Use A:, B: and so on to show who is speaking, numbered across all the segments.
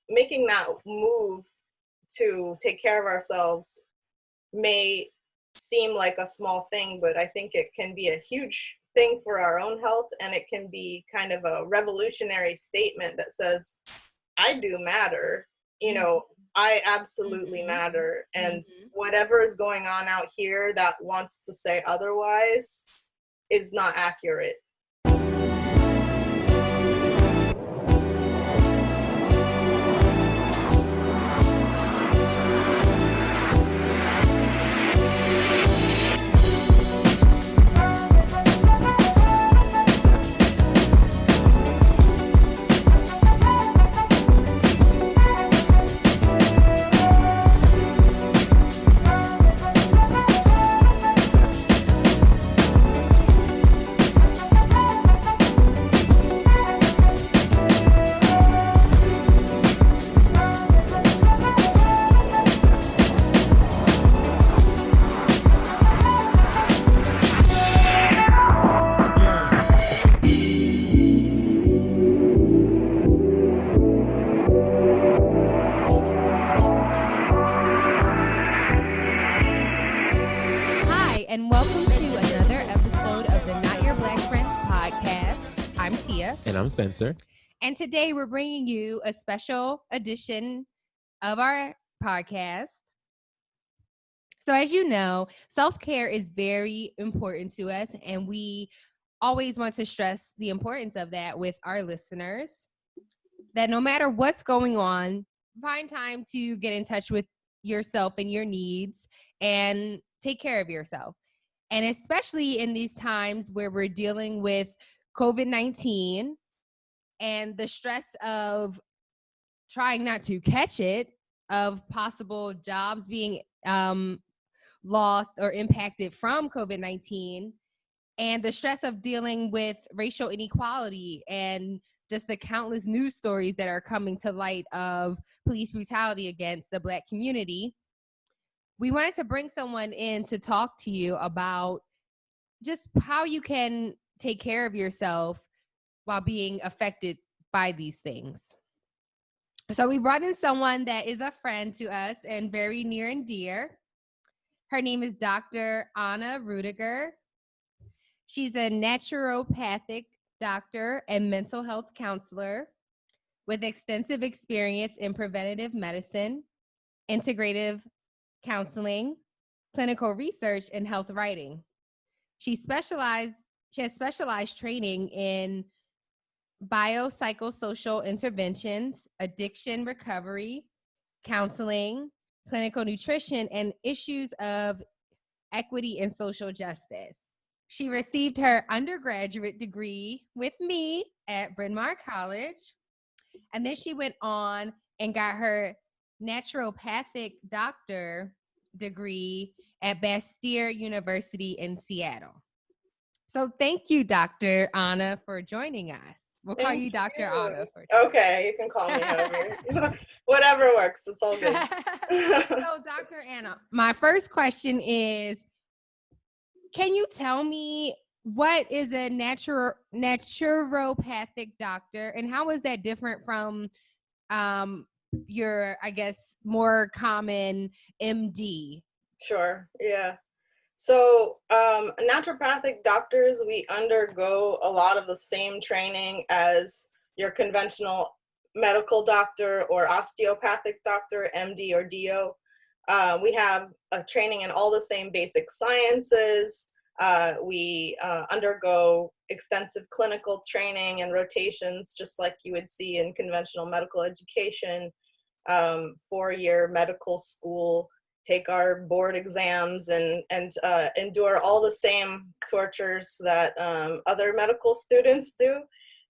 A: making that move to take care of ourselves may seem like a small thing, but I think it can be a huge thing for our own health, and it can be kind of a revolutionary statement that says, I do matter, I absolutely matter, and whatever is going on out here that wants to say otherwise is not accurate.
B: And welcome to another episode of the Not Your Black Friends podcast. I'm Tia.
C: And I'm Spencer.
B: And today we're bringing you a special edition of our podcast. So as you know, self-care is very important to us, and we always want to stress the importance of that with our listeners, that no matter what's going on, find time to get in touch with yourself and your needs and take care of yourself. And especially in these times where we're dealing with COVID-19 and the stress of trying not to catch it, of possible jobs being lost or impacted from COVID-19, and the stress of dealing with racial inequality and just the countless news stories that are coming to light of police brutality against the Black community. We wanted to bring someone in to talk to you about just how you can take care of yourself while being affected by these things. So we brought in someone that is a friend to us and very near and dear. Her name is Dr. Anna Ruediger. She's a naturopathic doctor and mental health counselor with extensive experience in preventative medicine, integrative counseling, clinical research, and health writing. She has specialized training in biopsychosocial interventions, addiction recovery, counseling, clinical nutrition, and issues of equity and social justice. She received her undergraduate degree with me at Bryn Mawr College, and then she went on and got her naturopathic doctor degree at Bastyr University in Seattle. So thank you, Dr. Anna, for joining us. We'll call you Dr. Anna.
A: Okay, you can call me over. Whatever works. It's all good.
B: So, Dr. Anna, my first question is, can you tell me what is a naturopathic doctor, and how is that different from your, I guess, more common MD?
A: Sure, yeah. So naturopathic doctors, we undergo a lot of the same training as your conventional medical doctor or osteopathic doctor, MD or DO. We have a training in all the same basic sciences. We undergo extensive clinical training and rotations, just like you would see in conventional medical education, 4-year medical school, take our board exams and endure all the same tortures that other medical students do.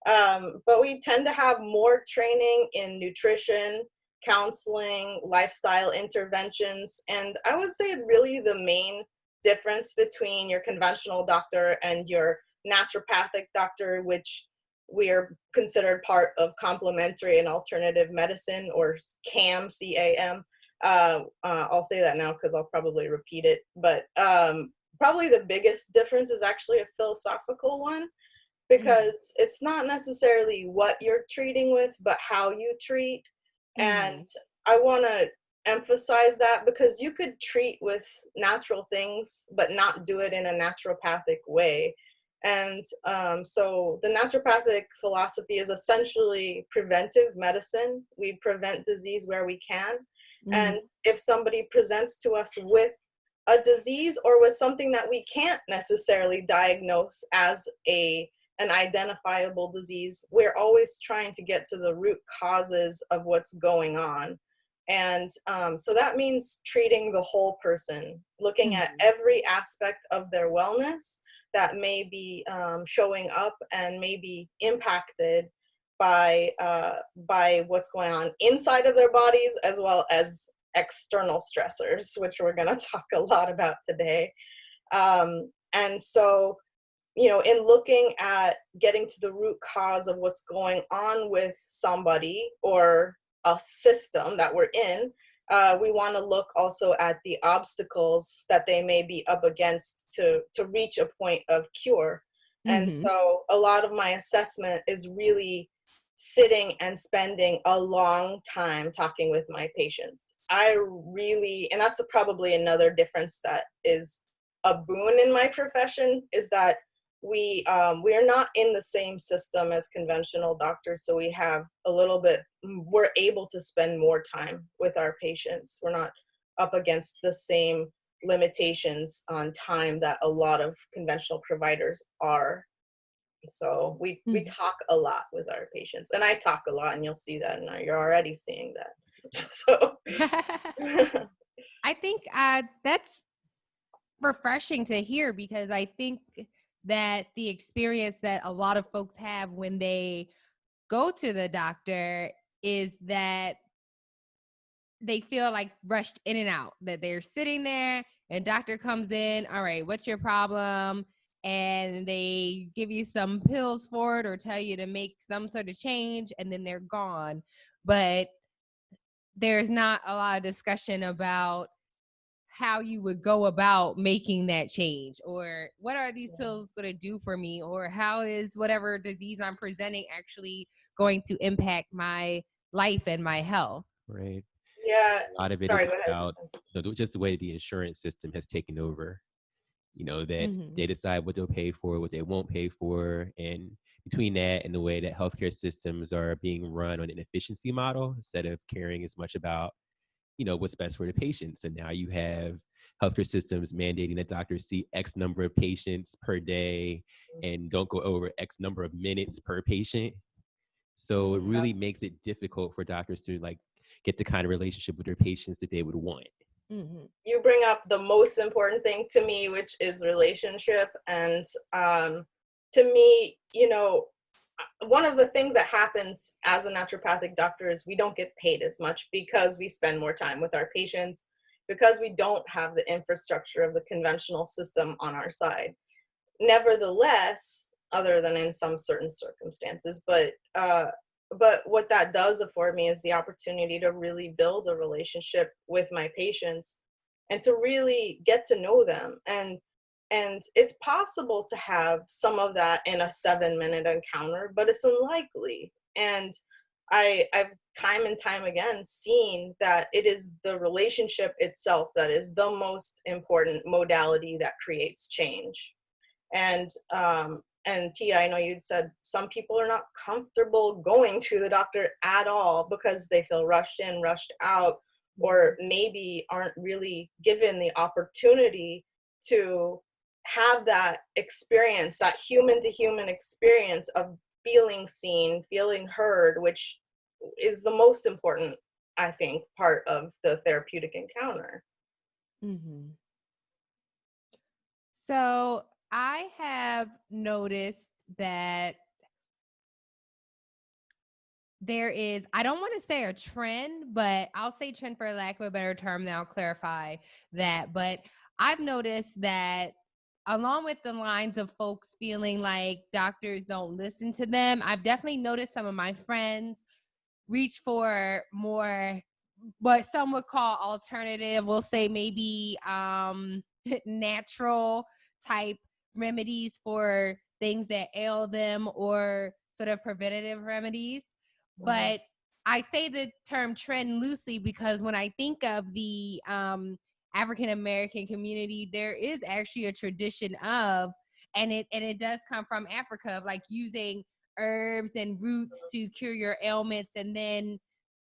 A: But we tend to have more training in nutrition, counseling, lifestyle interventions. And I would say really the main difference between your conventional doctor and your naturopathic doctor, which we are considered part of complementary and alternative medicine, or CAM, C-A-M. I'll say that now because I'll probably repeat it. But probably the biggest difference is actually a philosophical one, because it's not necessarily what you're treating with, but how you treat. And
B: Mm-hmm.
A: I want to emphasize that because you could treat with natural things, but not do it in a naturopathic way. And so the naturopathic philosophy is essentially preventive medicine. We prevent disease where we can. And
B: Mm-hmm.
A: if somebody presents to us with a disease or with something that we can't necessarily diagnose as an identifiable disease, we're always trying to get to the root causes of what's going on. And so that means treating the whole person, looking at
B: Mm-hmm.
A: every aspect of their wellness that may be showing up and may be impacted by what's going on inside of their bodies, as well as external stressors, which we're going to talk a lot about today. And so, in looking at getting to the root cause of what's going on with somebody or a system that we're in, we want to look also at the obstacles that they may be up against to reach a point of cure. And
B: Mm-hmm.
A: so a lot of my assessment is really sitting and spending a long time talking with my patients. And that's probably another difference that is a boon in my profession, is that we are not in the same system as conventional doctors, so we're able to spend more time with our patients. We're not up against the same limitations on time that a lot of conventional providers are. So we talk a lot with our patients, and I talk a lot, and you'll see that, and you're already seeing that. So
B: I think that's refreshing to hear, because I think that the experience that a lot of folks have when they go to the doctor is that they feel like rushed in and out, that they're sitting there and doctor comes in, all right, what's your problem? And they give you some pills for it or tell you to make some sort of change, and then they're gone. But there's not a lot of discussion about how you would go about making that change, or what are these pills going to do for me, or how is whatever disease I'm presenting actually going to impact my life and my health.
C: Right.
A: yeah,
C: A lot of it is
A: sorry, go ahead.
C: about just the way the insurance system has taken over. That
B: Mm-hmm.
C: they decide what they'll pay for, what they won't pay for, and between that and the way that healthcare systems are being run on an efficiency model instead of caring as much about what's best for the patients. And now you have healthcare systems mandating that doctors see X number of patients per day and don't go over X number of minutes per patient. So it really makes it difficult for doctors to get the kind of relationship with their patients that they would want.
B: Mm-hmm.
A: You bring up the most important thing to me, which is relationship. And to me, one of the things that happens as a naturopathic doctor is we don't get paid as much because we spend more time with our patients, because we don't have the infrastructure of the conventional system on our side. Nevertheless, other than in some certain circumstances, but what that does afford me is the opportunity to really build a relationship with my patients and to really get to know them. And it's possible to have some of that in a 7-minute encounter, but it's unlikely. And I've time and time again seen that it is the relationship itself that is the most important modality that creates change. And Tia, I know you'd said some people are not comfortable going to the doctor at all because they feel rushed in, rushed out, or maybe aren't really given the opportunity to have that experience, that human to human experience of feeling seen, feeling heard, which is the most important, I think, part of the therapeutic encounter.
B: Mm-hmm. So I have noticed that there is, I don't want to say a trend, but I'll say trend for lack of a better term, then I'll clarify that. But I've noticed that along with the lines of folks feeling like doctors don't listen to them, I've definitely noticed some of my friends reach for more what some would call alternative, we'll say maybe natural type remedies for things that ail them, or sort of preventative remedies.
A: Mhm.
B: But I say the term trend loosely because when I think of the African American community, there is actually a tradition of, and it does come from Africa, of like using herbs and roots to cure your ailments. And then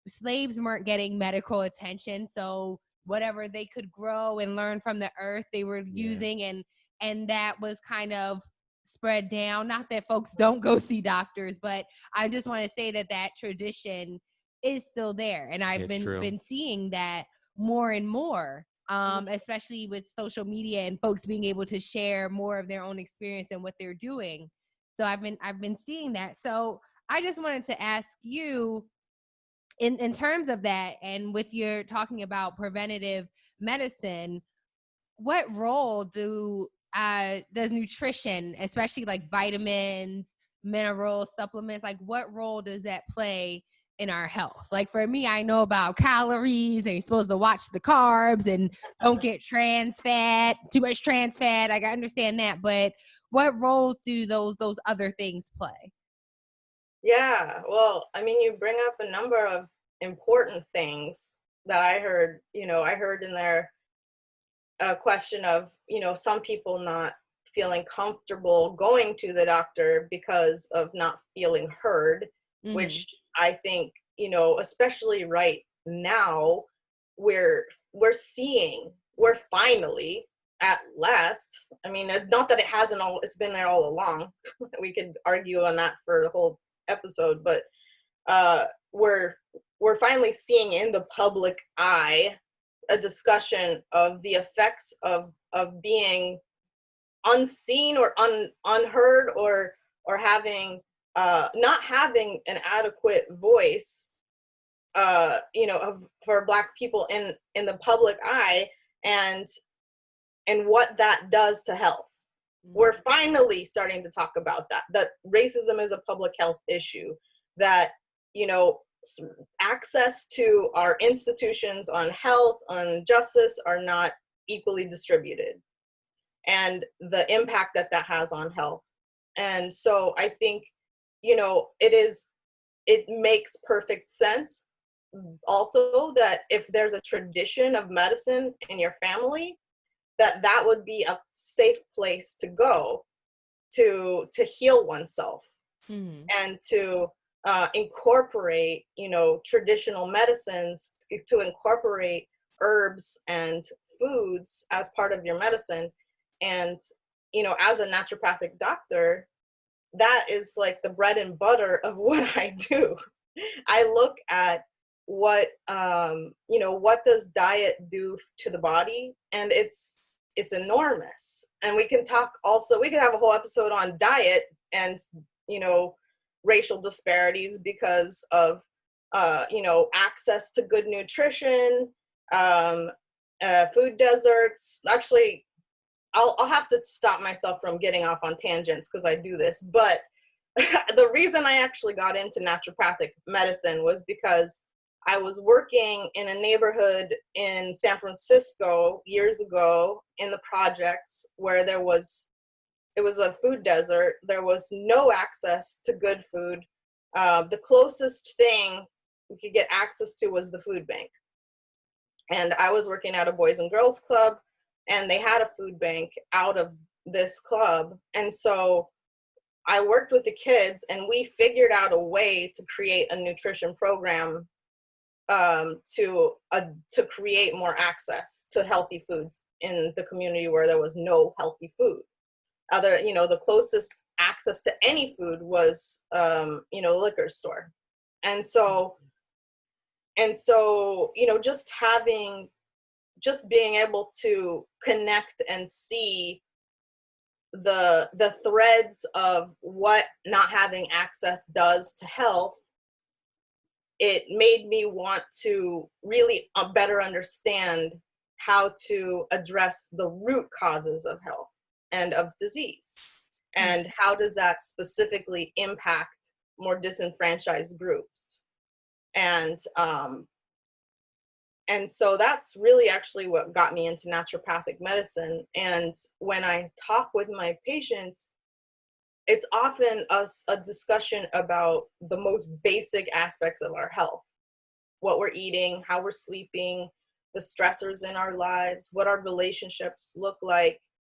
B: slaves weren't getting medical attention, so whatever they could grow and learn from the earth, they were using, and that was kind of spread down. Not that folks don't go see doctors, but I just want to say that that tradition is still there, and I've
C: It's true.
B: been seeing that more and more, especially with social media and folks being able to share more of their own experience and what they're doing. So I've been seeing that. So I just wanted to ask you, in terms of that, and with your talking about preventative medicine, what role does nutrition, especially like vitamins, minerals, supplements, like what role does that play in our health? Like for me, I know about calories and you're supposed to watch the carbs and don't get too much trans fat. I understand that, but what roles do those other things play?
A: Yeah, well, I mean, you bring up a number of important things that I heard. I heard in there a question of, some people not feeling comfortable going to the doctor because of not feeling heard,
B: Mm-hmm.
A: which I think, especially right now, we're finally at last. I mean, not that it hasn't it's been there all along. We could argue on that for the whole episode, but uh, we're finally seeing in the public eye a discussion of the effects of being unseen or unheard, or having not having an adequate voice, for Black people in the public eye, and what that does to health. We're finally starting to talk about that racism is a public health issue, that, access to our institutions on health, on justice, are not equally distributed, and the impact that has on health. And so I think, it makes perfect sense also that if there's a tradition of medicine in your family, that would be a safe place to go to heal oneself,
B: Mm-hmm.
A: and to incorporate, traditional medicines, to incorporate herbs and foods as part of your medicine. And, as a naturopathic doctor, that is like the bread and butter of what I do. I look at what does diet do to the body, and it's enormous. And we can have a whole episode on diet and, racial disparities because of, access to good nutrition, food deserts. Actually, I'll have to stop myself from getting off on tangents because I do this. But the reason I actually got into naturopathic medicine was because I was working in a neighborhood in San Francisco years ago in the projects where it was a food desert. There was no access to good food. The closest thing we could get access to was the food bank. And I was working at a Boys and Girls Club, and they had a food bank out of this club. And so I worked with the kids, and we figured out a way to create a nutrition program, to create more access to healthy foods in the community where there was no healthy food. The closest access to any food was, liquor store. And so, just being able to connect and see the threads of what not having access does to health, it made me want to really better understand how to address the root causes of health and of disease, and how does that specifically impact more disenfranchised groups. And so that's really actually what got me into naturopathic medicine. And when I talk with my patients, it's often a discussion about the most basic aspects of our health. what we're eating, how we're sleeping, the stressors in our lives, what our relationships look like,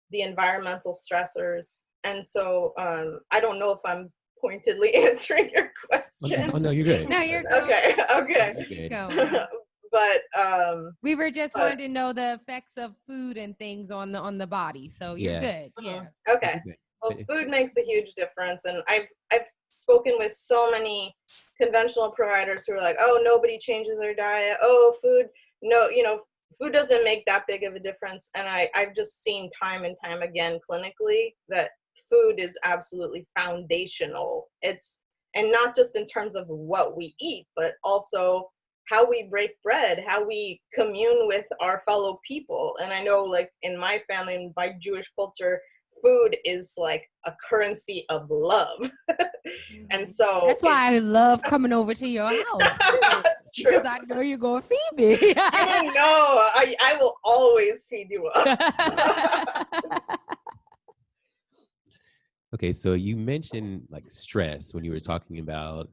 A: the environmental stressors. And so I don't know if I'm pointedly answering your question.
C: Oh no, you're good.
B: No, you're good.
A: Okay, okay.
B: Keep going.
A: But
B: We were just wanting to know the effects of food and things on the body. So you're good. Yeah.
A: Okay. Well, food makes a huge difference, and I've spoken with so many conventional providers who are like, oh, nobody changes their diet. Oh, food, no, food doesn't make that big of a difference. And I've just seen time and time again clinically that food is absolutely foundational. And not just in terms of what we eat, but also how we break bread, how we commune with our fellow people. And I know, like, in my family, in my Jewish culture, food is like a currency of love. And so
B: that's why I love coming over to your house.
A: That's true.
B: Because I know you're going to feed me.
A: You don't know. I will always feed you up.
C: Okay, so you mentioned like stress when you were talking about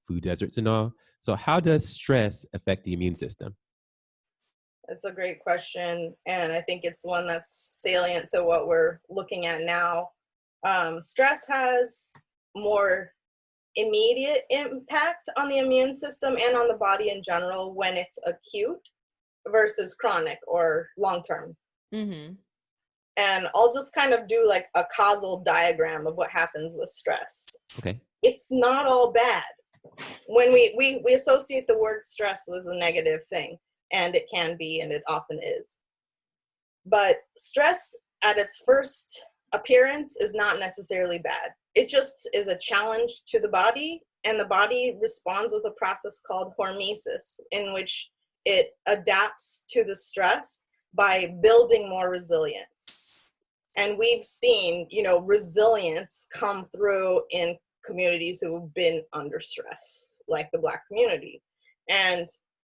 C: food deserts and all. So how does stress affect the immune system?
A: That's a great question. And I think it's one that's salient to what we're looking at now. Stress has more immediate impact on the immune system and on the body in general when it's acute versus chronic or long-term.
B: Mm-hmm.
A: And I'll just kind of do like a causal diagram of what happens with stress.
C: Okay.
A: It's not all bad. When we associate the word stress with a negative thing, and it can be, and it often is. But stress at its first appearance is not necessarily bad. It just is a challenge to the body, and the body responds with a process called hormesis, in which it adapts to the stress by building more resilience. And we've seen, resilience come through in communities who have been under stress, like the Black community. And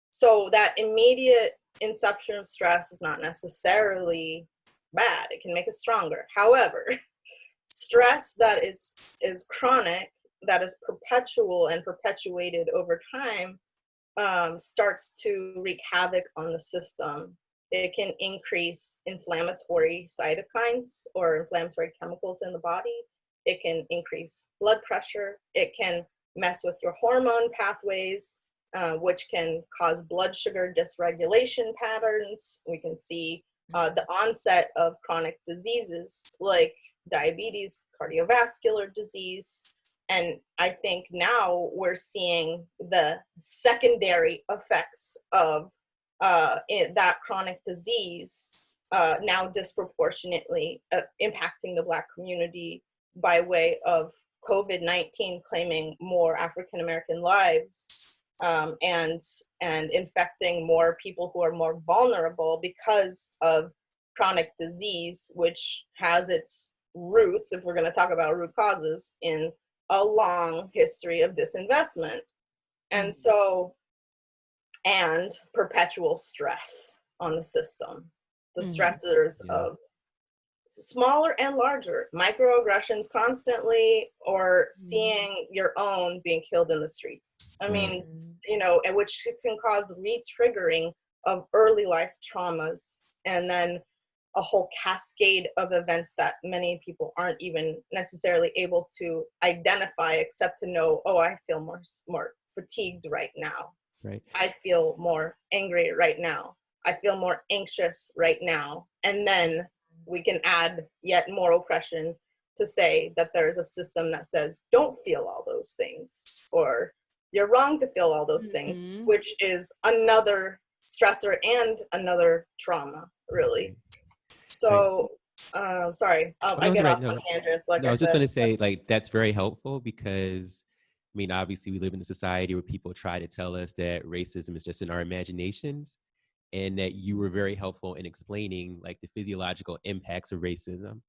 A: so that immediate inception of stress is not necessarily bad. It can make us stronger. However, stress that is chronic, that is perpetual and perpetuated over time, starts to wreak havoc on the system. It can increase inflammatory cytokines or inflammatory chemicals in the body. It can increase blood pressure. It can mess with your hormone pathways, which can cause blood sugar dysregulation patterns. We can see the onset of chronic diseases like diabetes, cardiovascular disease. And I think now we're seeing the secondary effects of that chronic disease now disproportionately impacting the Black community by way of COVID-19 claiming more African-American lives and infecting more people who are more vulnerable because of chronic disease, which has its roots, if we're going to talk about root causes, in a long history of disinvestment. And so, and perpetual stress on the system, the stressors of smaller and larger, microaggressions constantly, or seeing your own being killed in the streets. I mean, and which can cause re-triggering of early life traumas, and then a whole cascade of events that many people aren't even necessarily able to identify, except to know, oh, I feel more fatigued right now.
C: Right.
A: I feel more angry right now. I feel more anxious right now. And then we can add yet more oppression to say that there's a system that says, don't feel all those things, or you're wrong to feel all those things, which is another stressor and another trauma, really. So, sorry, I get off on tangents. Like
C: I was just going to say, like, that's very helpful because, I mean, obviously we live in a society where people try to tell us that racism is just in our imaginations, and that you were very helpful in explaining like the physiological impacts of racism.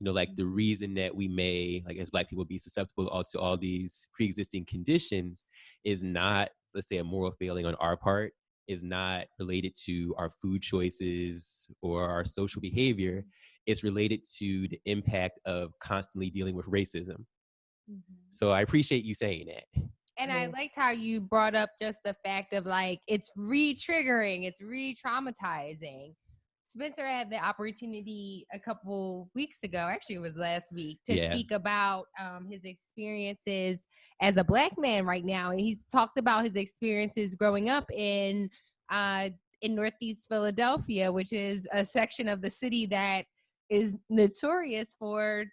C: Like the reason that we may, like as Black people, be susceptible to all these pre-existing conditions is not, let's say, a moral failing on our part, is not related to our food choices or our social behavior. It's related to the impact of constantly dealing with racism. So I appreciate you saying that.
B: And I liked how you brought up just the fact of like, it's re-triggering, it's re-traumatizing. Spencer had the opportunity a couple weeks ago, actually it was last week, to speak about his experiences as a Black man right now. And he's talked about his experiences growing up in Northeast Philadelphia, which is a section of the city that is notorious for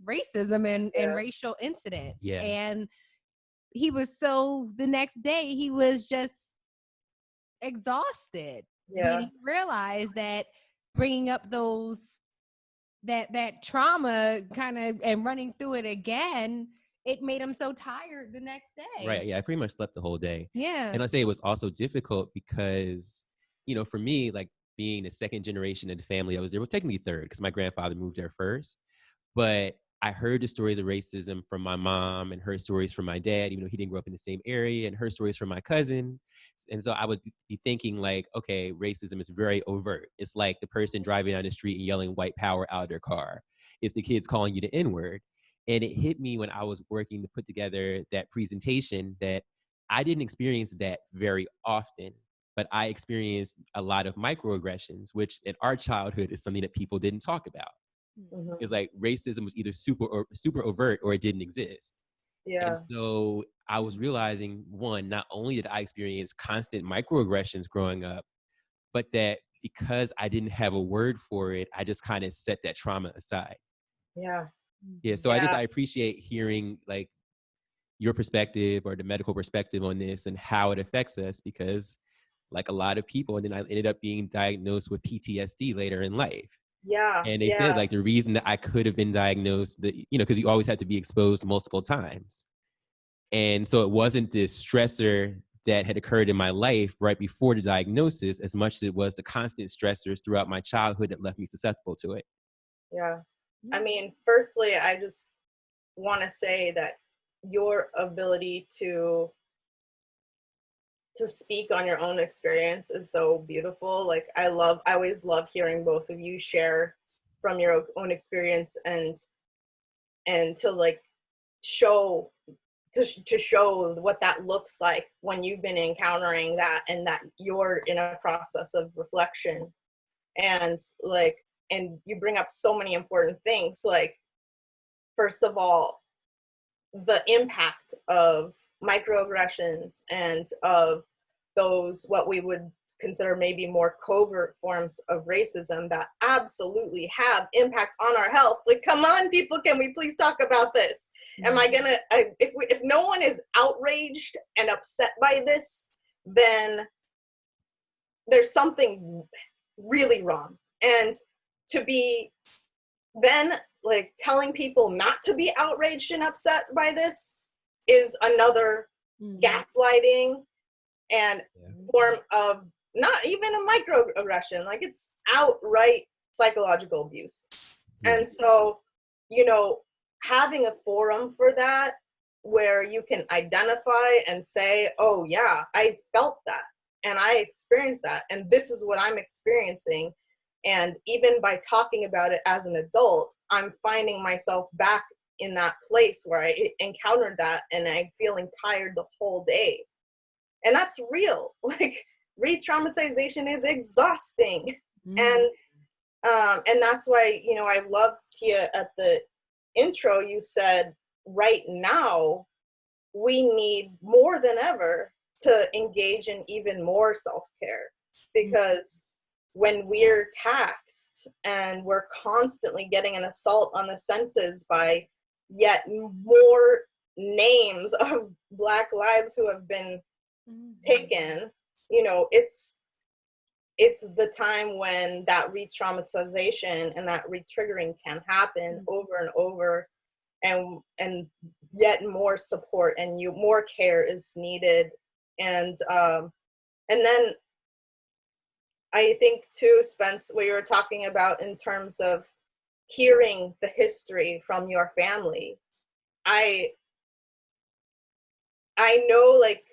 B: racism and racial incidents. And he was the next day he was just exhausted.
A: Yeah.
B: He realized that bringing up that trauma kind of and running through it again, it made him so tired the next day.
C: Right. Yeah. I pretty much slept the whole day.
B: Yeah.
C: And I say it was also difficult because, for me, like being the second generation of the family, I was there, well, technically third because my grandfather moved there first. But I heard the stories of racism from my mom and her stories from my dad, even though he didn't grow up in the same area, and her stories from my cousin. And so I would be thinking like, okay, racism is very overt. It's like the person driving down the street and yelling white power out of their car. It's the kids calling you the N-word. And it hit me when I was working to put together that presentation that I didn't experience that very often, but I experienced a lot of microaggressions, which in our childhood is something that people didn't talk about.
A: Mm-hmm.
C: It's like racism was either super overt or it didn't exist.
A: Yeah.
C: And so I was realizing, one, not only did I experience constant microaggressions growing up, but that because I didn't have a word for it, I just kind of set that trauma aside.
A: Yeah.
C: Yeah. So I appreciate hearing like your perspective or the medical perspective on this and how it affects us, because like a lot of people, and then I ended up being diagnosed with PTSD later in life.
A: Yeah.
C: And they said like the reason that I could have been diagnosed, because you always had to be exposed multiple times. And so it wasn't this stressor that had occurred in my life right before the diagnosis as much as it was the constant stressors throughout my childhood that left me susceptible to it.
A: Yeah. I mean, firstly, I just want to say that your ability to speak on your own experience is so beautiful. Like I always love hearing both of you share from your own experience and to like show to show what that looks like when you've been encountering that and that you're in a process of reflection. And like, and you bring up so many important things. Like, first of all, the impact of microaggressions and of those what we would consider maybe more covert forms of racism that absolutely have impact on our health. Like, come on, people, can we please talk about this? Am I gonna, if no one is outraged and upset by this, then there's something really wrong. And to be then like telling people not to be outraged and upset by this is another gaslighting and form of not even a microaggression. Like, it's outright psychological abuse. And so, having a forum for that where you can identify and say, oh yeah, I felt that and I experienced that and this is what I'm experiencing. And even by talking about it as an adult, I'm finding myself back in that place where I encountered that and I'm feeling tired the whole day. And that's real. Like, re-traumatization is exhausting. And that's why, I loved, Tia, at the intro, you said, right now, we need more than ever to engage in even more self-care, because when we're taxed and we're constantly getting an assault on the senses by yet more names of Black lives who have been taken, it's the time when that re-traumatization and that re-triggering can happen over and over, and yet more support and more care is needed. And then I think too, Spence, what you were talking about in terms of hearing the history from your family, I know, like,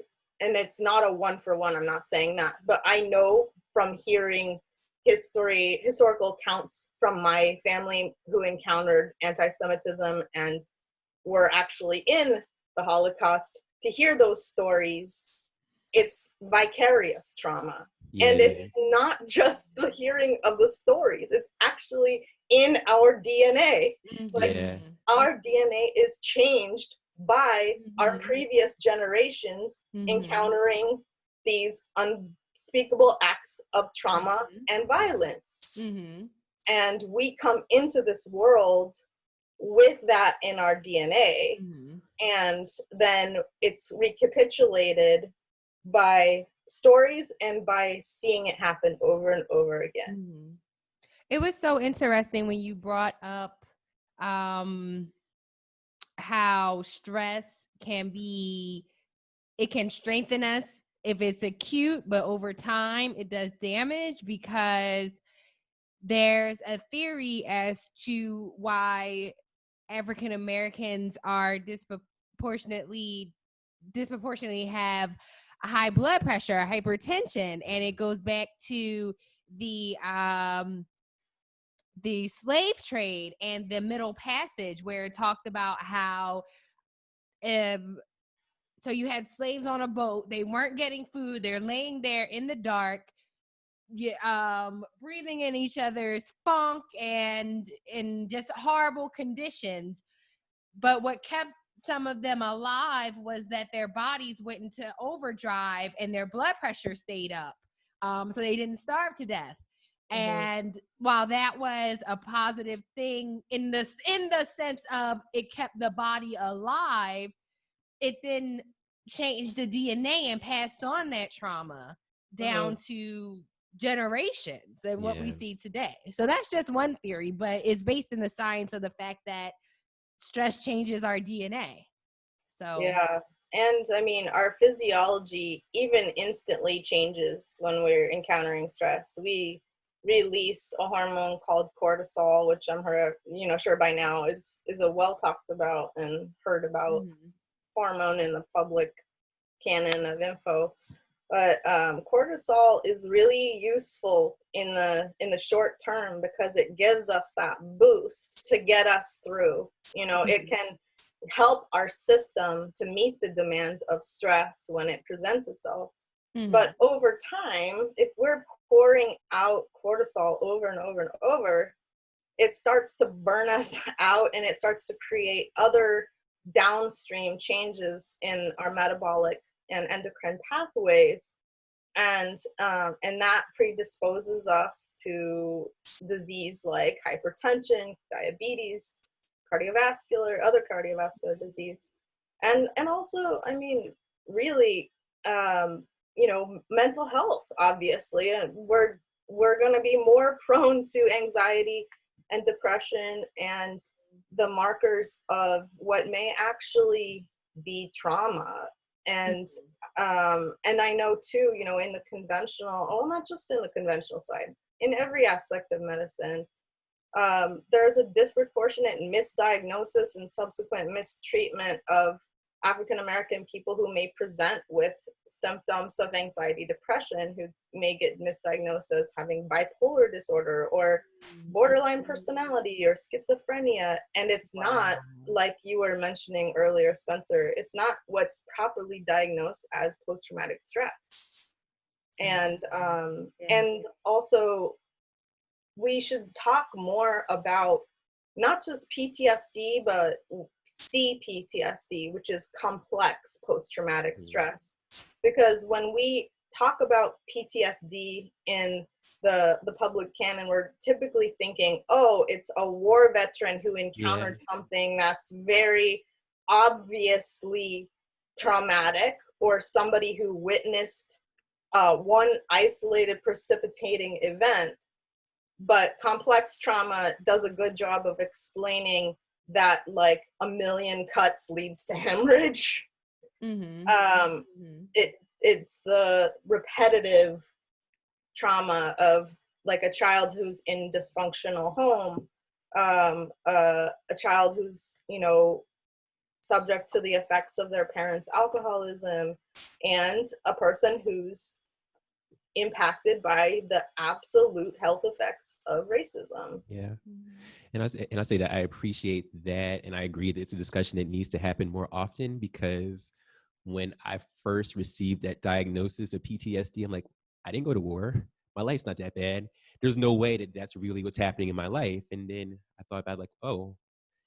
A: and it's not a one-for-one, I'm not saying that, but I know from hearing historical accounts from my family who encountered anti-Semitism and were actually in the Holocaust, to hear those stories, it's vicarious trauma.
C: Yeah.
A: And it's not just the hearing of the stories, it's actually in our DNA. Like,
C: Yeah.
A: our DNA is changed by our
B: Mhm.
A: previous generations
B: Mhm.
A: encountering these unspeakable acts of trauma
B: Mhm.
A: and violence.
B: Mhm.
A: And we come into this world with that in our DNA.
B: Mhm.
A: And then it's recapitulated by stories and by seeing it happen over and over again.
B: Mhm. It was so interesting when you brought up um how stress can be, it can strengthen us if it's acute, but over time it does damage, because there's a theory as to why African Americans are disproportionately have high blood pressure, hypertension, and it goes back to the slave trade and the Middle Passage, where it talked about how so you had slaves on a boat, they weren't getting food, they're laying there in the dark, breathing in each other's funk and in just horrible conditions. But what kept some of them alive was that their bodies went into overdrive and their blood pressure stayed up, so they didn't starve to death. And while that was a positive thing in the sense of it kept the body alive, it then changed the DNA and passed on that trauma down to generations and what we
C: Yeah.
B: see today. So that's just one theory, but it's based in the science of the fact that stress changes our DNA. So
A: Yeah. And I mean, our physiology even instantly changes when we're encountering stress. We release a hormone called cortisol, which I'm sure by now is a well talked about and heard about hormone in the public canon of info. But cortisol is really useful in the short term because it gives us that boost to get us through. It can help our system to meet the demands of stress when it presents itself. But over time, if we're pouring out cortisol over and over and over, it starts to burn us out, and it starts to create other downstream changes in our metabolic and endocrine pathways, and that predisposes us to disease like hypertension, diabetes, other cardiovascular disease, and also, I mean, really, mental health. Obviously, we're going to be more prone to anxiety and depression and the markers of what may actually be trauma. And I know too, in the conventional, not just in the conventional side, in every aspect of medicine, there's a disproportionate misdiagnosis and subsequent mistreatment of African American people who may present with symptoms of anxiety, depression, who may get misdiagnosed as having bipolar disorder or borderline personality or schizophrenia. And it's not, like you were mentioning earlier, Spencer, it's not what's properly diagnosed as post-traumatic stress. And also, we should talk more about not just PTSD, but CPTSD, which is complex post-traumatic stress. Because when we talk about PTSD in the public canon, we're typically thinking, oh, it's a war veteran who encountered something that's very obviously traumatic, or somebody who witnessed one isolated precipitating event. But complex trauma does a good job of explaining that, like, a million cuts leads to hemorrhage. It's the repetitive trauma of, like, a child who's in dysfunctional home, a child who's subject to the effects of their parents' alcoholism, and a person who's impacted by the absolute health effects of racism.
C: Yeah. And I say that I appreciate that. And I agree that it's a discussion that needs to happen more often, because when I first received that diagnosis of PTSD, I'm like, I didn't go to war. My life's not that bad. There's no way that that's really what's happening in my life. And then I thought about like, oh,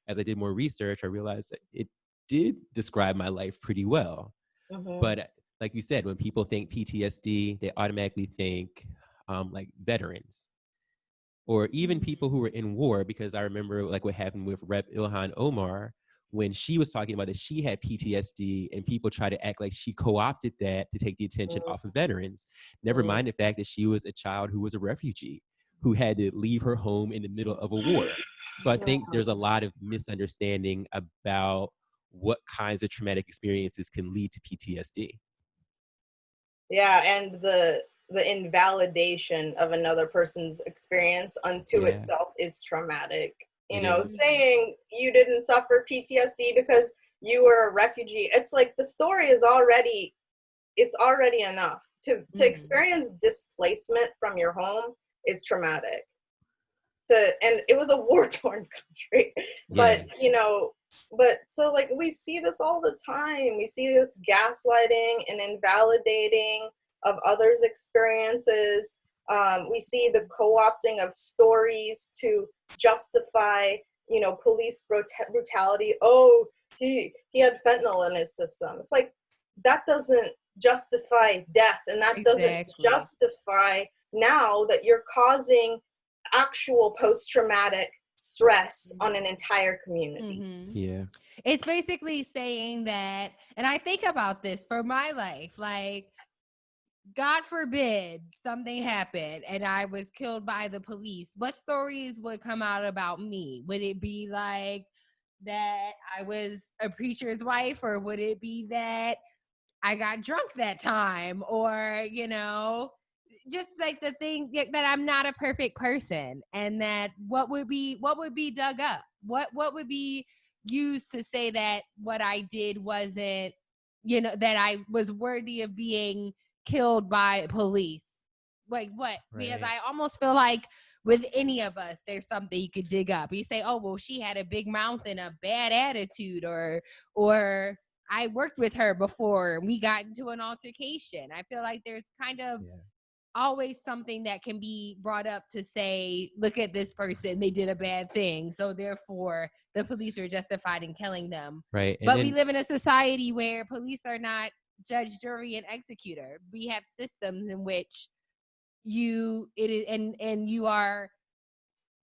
C: as I did more research, I realized that it did describe my life pretty well.
A: Mm-hmm.
C: But like you said, when people think PTSD, they automatically think like veterans or even people who were in war, because I remember like what happened with Rep Ilhan Omar when she was talking about that she had PTSD and people try to act like she co-opted that to take the attention off of veterans. Never mind the fact that she was a child who was a refugee who had to leave her home in the middle of a war. So I think there's a lot of misunderstanding about what kinds of traumatic experiences can lead to PTSD.
A: Yeah, and the invalidation of another person's experience unto
C: Yeah,
A: itself is traumatic. You
C: it
A: know,
C: is.
A: saying you didn't suffer PTSD because you were a refugee, it's like the story is already, it's already enough. To experience displacement from your home is traumatic. And it was a war-torn country.
C: Yeah,
A: But you know, but so like we see this all the time. We see this gaslighting and invalidating of others' experiences. We see the co-opting of stories to justify, you know, police brutality. Oh, he had fentanyl in his system. It's like that doesn't justify death, and that doesn't
B: Exactly.
A: justify now that you're causing actual post-traumatic stress on an entire community.
C: yeah,
B: It's basically saying that, and I think about this for my life, like, God forbid something happened and I was killed by the police. What stories would come out about me? Would it be like that I was a preacher's wife, or would it be that I got drunk that time, or, you know, just like the thing that I'm not a perfect person, and that what would be dug up? What would be used to say that what I did wasn't, you know, that I was worthy of being killed by police? Like what? Because
C: right.
B: I almost feel like with any of us, there's something you could dig up. You say, oh, well, she had a big mouth and a bad attitude, or I worked with her before and we got into an altercation. I feel like there's kind of
C: Yeah.
B: always something that can be brought up to say, look at this person, they did a bad thing, so therefore the police are justified in killing them.
C: Right. And
B: But we
C: then,
B: live in a society where police are not judge, jury, and executor. We have systems in which you are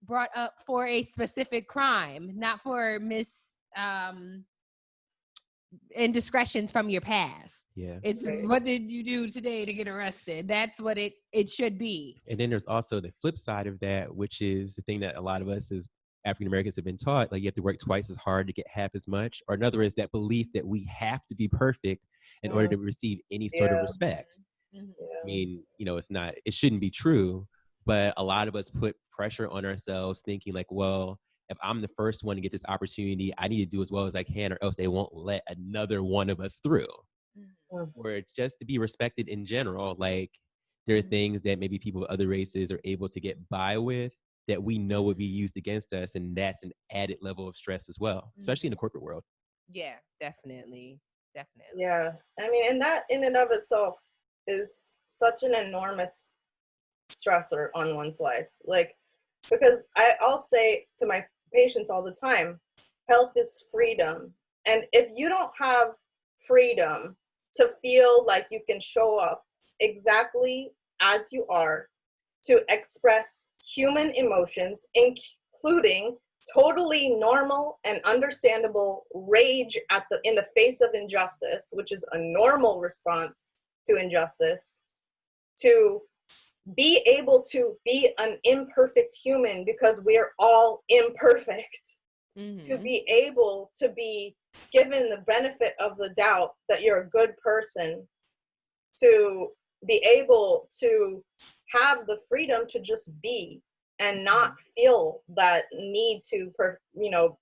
B: brought up for a specific crime, not for indiscretions from your past.
C: yeah.
B: It's
A: Right.
B: what did you do today to get arrested? That's what it should be.
C: And then there's also the flip side of that, which is the thing that a lot of us as African Americans have been taught, like you have to work twice as hard to get half as much. Or in other words, that belief that we have to be perfect in order to receive any sort of
A: Yeah.
C: respect.
B: Mhm.
C: I mean, you know, it shouldn't be true, but a lot of us put pressure on ourselves thinking like, well, if I'm the first one to get this opportunity, I need to do as well as I can, or else they won't let another one of us through.
A: Mhm.
C: Or just to be respected in general. Like there are things that maybe people of other races are able to get by with that we know would be used against us. And that's an added level of stress as well, especially in the corporate world.
B: Yeah, definitely. Definitely.
A: Yeah. I mean, and that in and of itself is such an enormous stressor on one's life. Like, because I'll say to my patients all the time, health is freedom. And if you don't have freedom to feel like you can show up exactly as you are, to express human emotions, including totally normal and understandable rage in the face of injustice, which is a normal response to injustice, to be able to be an imperfect human because we're all imperfect, to be able to be given the benefit of the doubt that you're a good person, to be able to have the freedom to just be and not feel that need to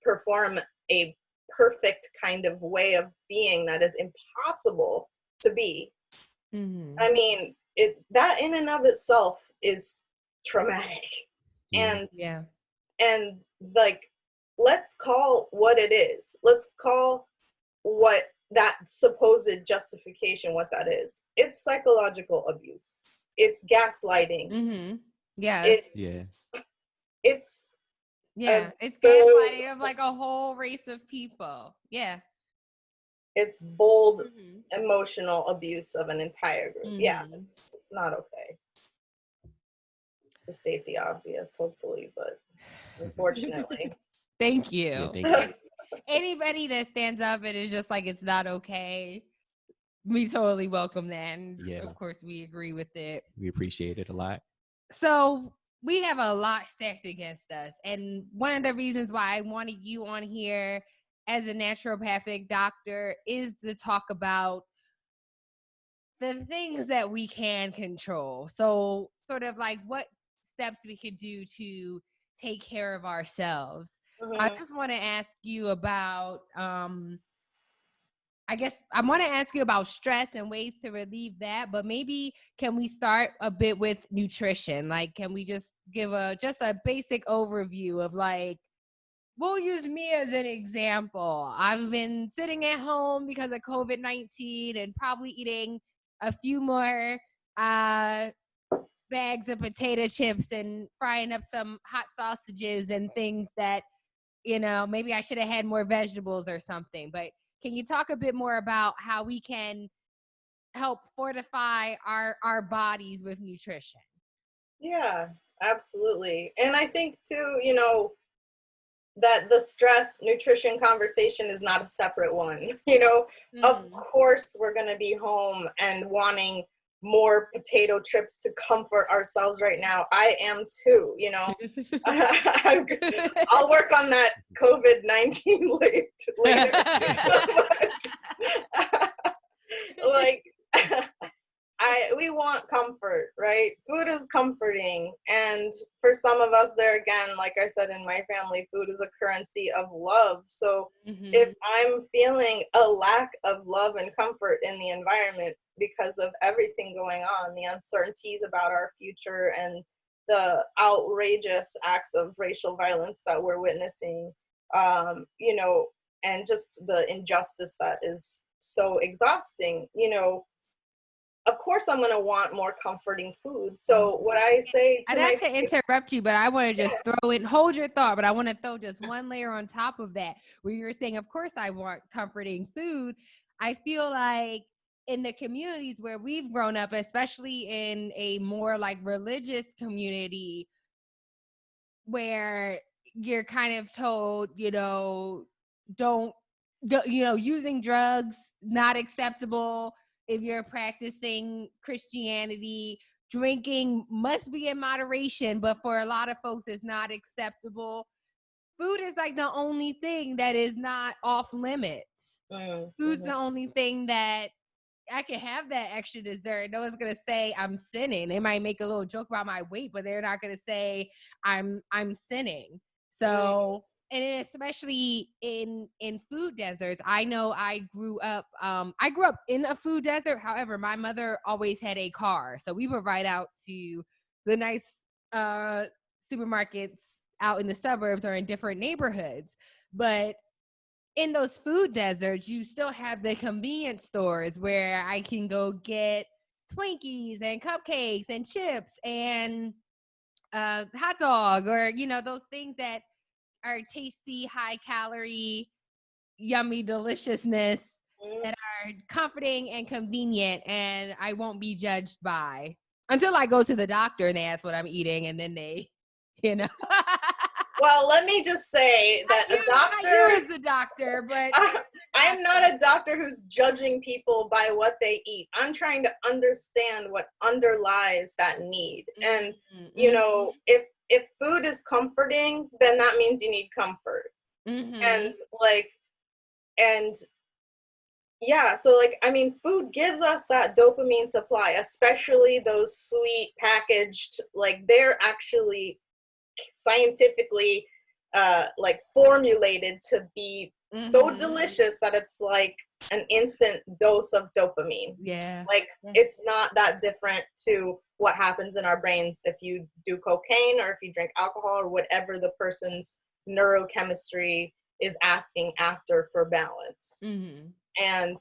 A: perform a perfect kind of way of being that is impossible to be. I mean, that in and of itself is traumatic.
C: Yeah.
A: And like, let's call what it is. Let's call what that supposed justification, what that is. It's psychological abuse. It's gaslighting.
B: Mm-hmm. Yes.
C: Yeah.
A: It's
B: Yeah.
A: a
B: It's
A: bold,
B: gaslighting of like a whole race of people. Yeah.
A: it's bold
B: Mm-hmm.
A: emotional abuse of an entire group. Yeah,
B: Mm-hmm.
A: it's not okay. To state the obvious, hopefully, but unfortunately.
B: Thank
C: Yeah,
B: you.
C: thank you.
B: Anybody that stands up and is just like, it's not okay, we totally welcome that. And
C: Yeah.
B: of course, we agree with it.
C: We appreciate it a lot.
B: So we have a lot stacked against us. And one of the reasons why I wanted you on here as a naturopathic doctor is to talk about the things that we can control. So sort of like what steps we could do to take care of ourselves. So I just want to ask you about I guess I want to ask you about stress and ways to relieve that, but maybe can we start a bit with nutrition? Like, can we just give a basic overview of like, we'll use me as an example. I've been sitting at home because of COVID-19 and probably eating a few more bags of potato chips and frying up some hot sausages and things that, maybe I should have had more vegetables or something. But can you talk a bit more about how we can help fortify our bodies with nutrition?
A: Yeah, absolutely. And I think too, that the stress nutrition conversation is not a separate one. Of course we're going to be home and wanting more potato chips to comfort ourselves right now. I am too. I'll work on that COVID-19 later. Like, we want comfort, right? Food is comforting. And for some of us there again, like I said, in my family, food is a currency of love. So if I'm feeling a lack of love and comfort in the environment because of everything going on, the uncertainties about our future and the outrageous acts of racial violence that we're witnessing, and just the injustice that is so exhausting, of course I'm going to want more comforting food. So what I say to
B: not to interrupt you, but I want to just hold your thought, but I want to throw just one layer on top of that, where you're saying, of course I want comforting food. I feel like in the communities where we've grown up, especially in a more like religious community, where you're kind of told, don't using drugs, not acceptable. If you're practicing Christianity, drinking must be in moderation, but for a lot of folks, it's not acceptable. Food is like the only thing that is not off limits. Food's the only thing that I can have that extra dessert. No one's gonna say I'm sinning. They might make a little joke about my weight, but they're not gonna say I'm sinning. So, and especially in food deserts, I know I grew up in a food desert. However, my mother always had a car, so we would ride out to the nice supermarkets out in the suburbs or in different neighborhoods. But in those food deserts, you still have the convenience stores where I can go get Twinkies and cupcakes and chips and hot dog, or those things that are tasty, high calorie, yummy deliciousness that are comforting and convenient, and I won't be judged by until I go to the doctor and they ask what I'm eating, and then they
A: Well, let me just say that a doctor,
B: not you as the doctor, but
A: I'm not a doctor who's judging people by what they eat. I'm trying to understand what underlies that need. And if food is comforting, then that means you need comfort. Food gives us that dopamine supply, especially those sweet packaged, like they're actually scientifically formulated to be so delicious that it's like an instant dose of dopamine. It's not that different to what happens in our brains if you do cocaine or if you drink alcohol or whatever the person's neurochemistry is asking after for balance. And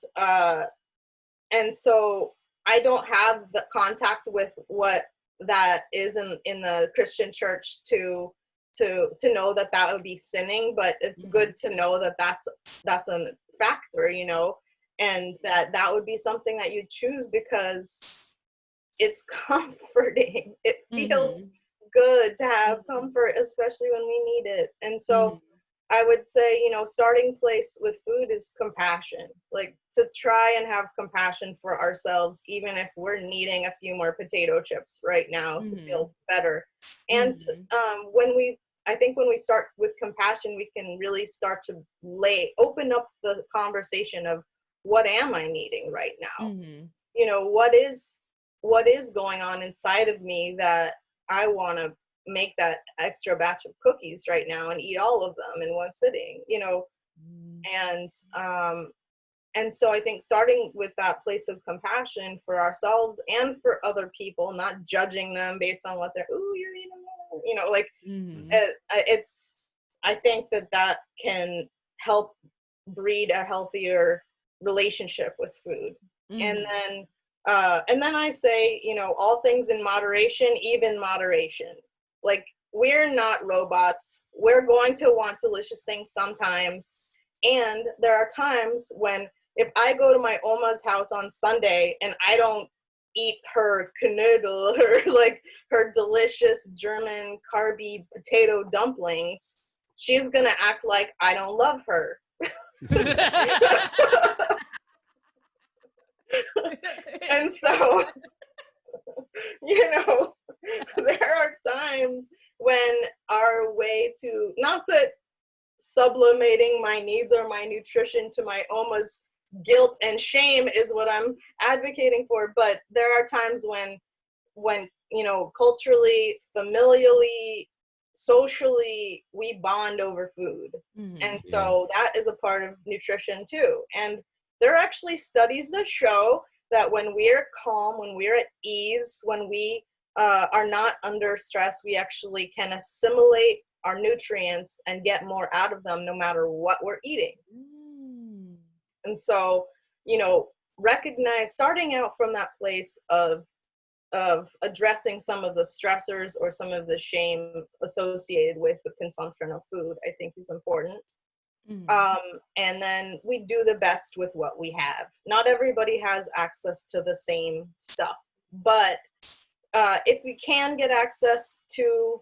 A: so I don't have the contact with what that is in the Christian church to know that that would be sinning, but it's good to know that that's a factor, you know, and that would be something that you choose because it's comforting. It feels good to have comfort, especially when we need it. And so I would say, you know, starting place with food is compassion, like to try and have compassion for ourselves, even if we're needing a few more potato chips right now to feel better. And I think when we start with compassion, we can really start to open up the conversation of what am I needing right now? You know, what is going on inside of me that I want to make that extra batch of cookies right now and eat all of them in one sitting, you know. And so I think starting with that place of compassion for ourselves and for other people, not judging them based on what they're, ooh, you're eating more, you know, like I think that can help breed a healthier relationship with food. And then I say, you know, all things in moderation, even moderation. Like, we're not robots. We're going to want delicious things sometimes. And there are times when if I go to my Oma's house on Sunday and I don't eat her knödel, her delicious German carby potato dumplings, she's going to act like I don't love her. And so, you know, there are times when our way to, not that sublimating my needs or my nutrition to my Oma's guilt and shame is what I'm advocating for, but there are times when you know, culturally, familially, socially, we bond over food. And so that is a part of nutrition too. And there are actually studies that show that when we're calm, when we're at ease, when we are not under stress, we actually can assimilate our nutrients and get more out of them no matter what we're eating. And so, you know, starting out from that place of addressing some of the stressors or some of the shame associated with the consumption of food, I think is important. And then we do the best with what we have. Not everybody has access to the same stuff, but if we can get access to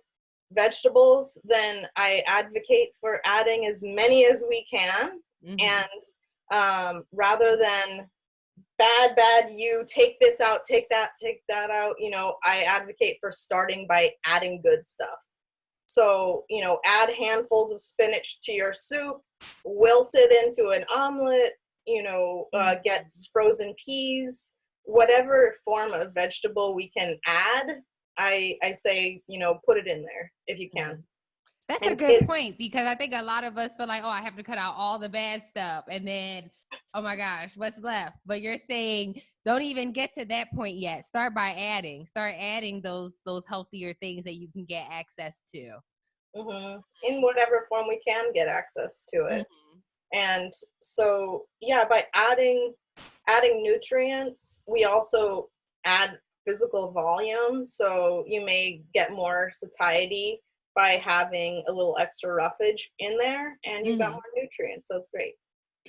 A: vegetables, then I advocate for adding as many as we can. And rather than bad, you take this out, take that out, you know, I advocate for starting by adding good stuff. So, you know, add handfuls of spinach to your soup, wilt it into an omelet, you know, get frozen peas, whatever form of vegetable we can add, I say, you know, put it in there if you can.
B: That's a good point, because I think a lot of us feel like, oh, I have to cut out all the bad stuff, and then, oh my gosh, what's left? But you're saying don't even get to that point yet. Start by adding. Start adding those healthier things that you can get access to.
A: In whatever form we can get access to it. And so, yeah, by adding nutrients, we also add physical volume. So you may get more satiety by having a little extra roughage in there, and you've got more nutrients. So it's great.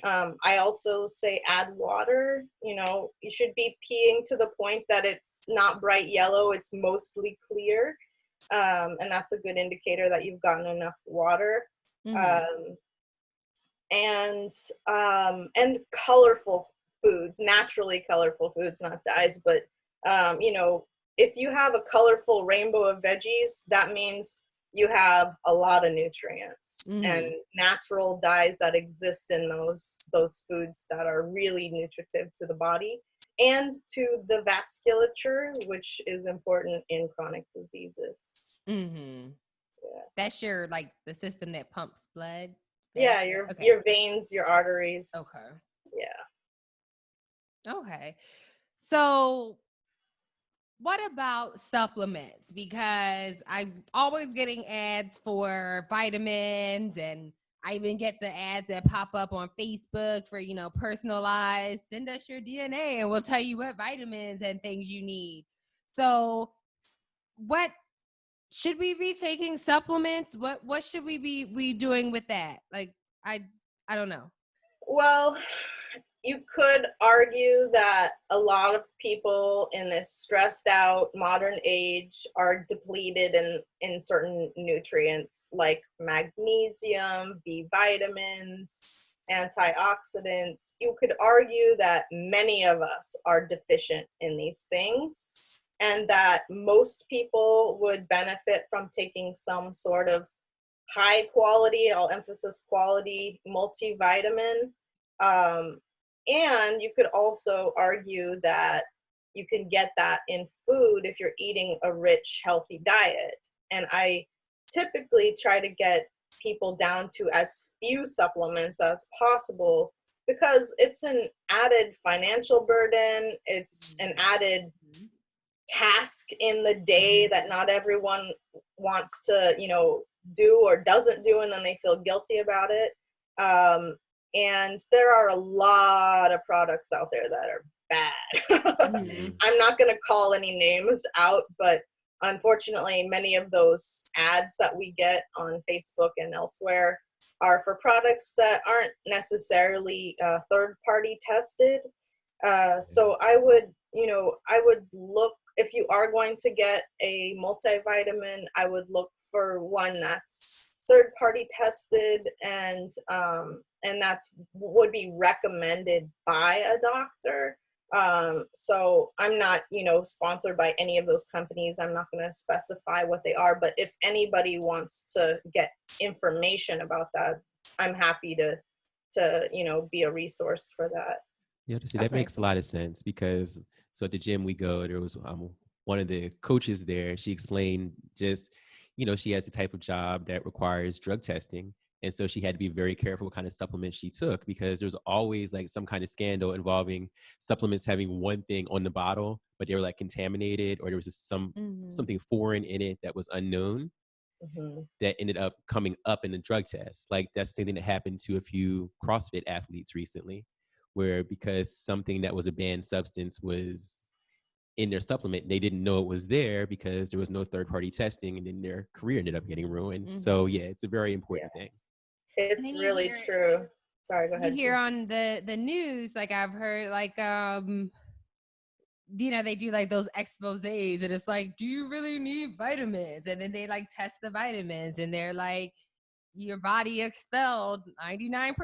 A: I also say add water. You know, you should be peeing to the point that it's not bright yellow, it's mostly clear. And that's a good indicator that you've gotten enough water. And colorful foods, naturally colorful foods, not dyes, but you know, if you have a colorful rainbow of veggies, that means you have a lot of nutrients and natural dyes that exist in those foods that are really nutritive to the body and to the vasculature, which is important in chronic diseases.
B: That's your, like, the system that pumps blood.
A: Yeah, your veins, your arteries.
B: Okay.
A: Yeah.
B: Okay. So what about supplements? Because I'm always getting ads for vitamins, and I even get the ads that pop up on Facebook for, personalized, send us your DNA and we'll tell you what vitamins and things you need. So what should we be taking supplements? What should we be doing with that? Like, I don't know.
A: Well, you could argue that a lot of people in this stressed out modern age are depleted in certain nutrients like magnesium, B vitamins, antioxidants. You could argue that many of us are deficient in these things and that most people would benefit from taking some sort of high quality, I'll emphasize quality, multivitamin. And you could also argue that you can get that in food if you're eating a rich, healthy diet. And I typically try to get people down to as few supplements as possible because it's an added financial burden. It's an added task in the day that not everyone wants to, do or doesn't do, and then they feel guilty about it. And there are a lot of products out there that are bad. I'm not going to call any names out, but unfortunately, many of those ads that we get on Facebook and elsewhere are for products that aren't necessarily third-party tested. So I would look, if you are going to get a multivitamin, I would look for one that's third-party tested and that's would be recommended by a doctor. So I'm not, sponsored by any of those companies. I'm not going to specify what they are, but if anybody wants to get information about that, I'm happy to be a resource for that.
C: Yeah, see, that makes a lot of sense because so at the gym we go, there was one of the coaches there. She explained just, she has the type of job that requires drug testing. And so she had to be very careful what kind of supplements she took because there's always like some kind of scandal involving supplements having one thing on the bottle, but they were like contaminated or there was just something foreign in it that was unknown that ended up coming up in the drug test. Like that's something that happened to a few CrossFit athletes recently, where because something that was a banned substance was in their supplement, they didn't know it was there because there was no third-party testing, and then their career ended up getting ruined. So yeah, it's a very important thing.
A: It's really true. Sorry, go ahead.
B: You hear on the news, like I've heard, like they do like those exposés, and it's like, do you really need vitamins? And then they like test the vitamins, and they're like, your body expelled 99%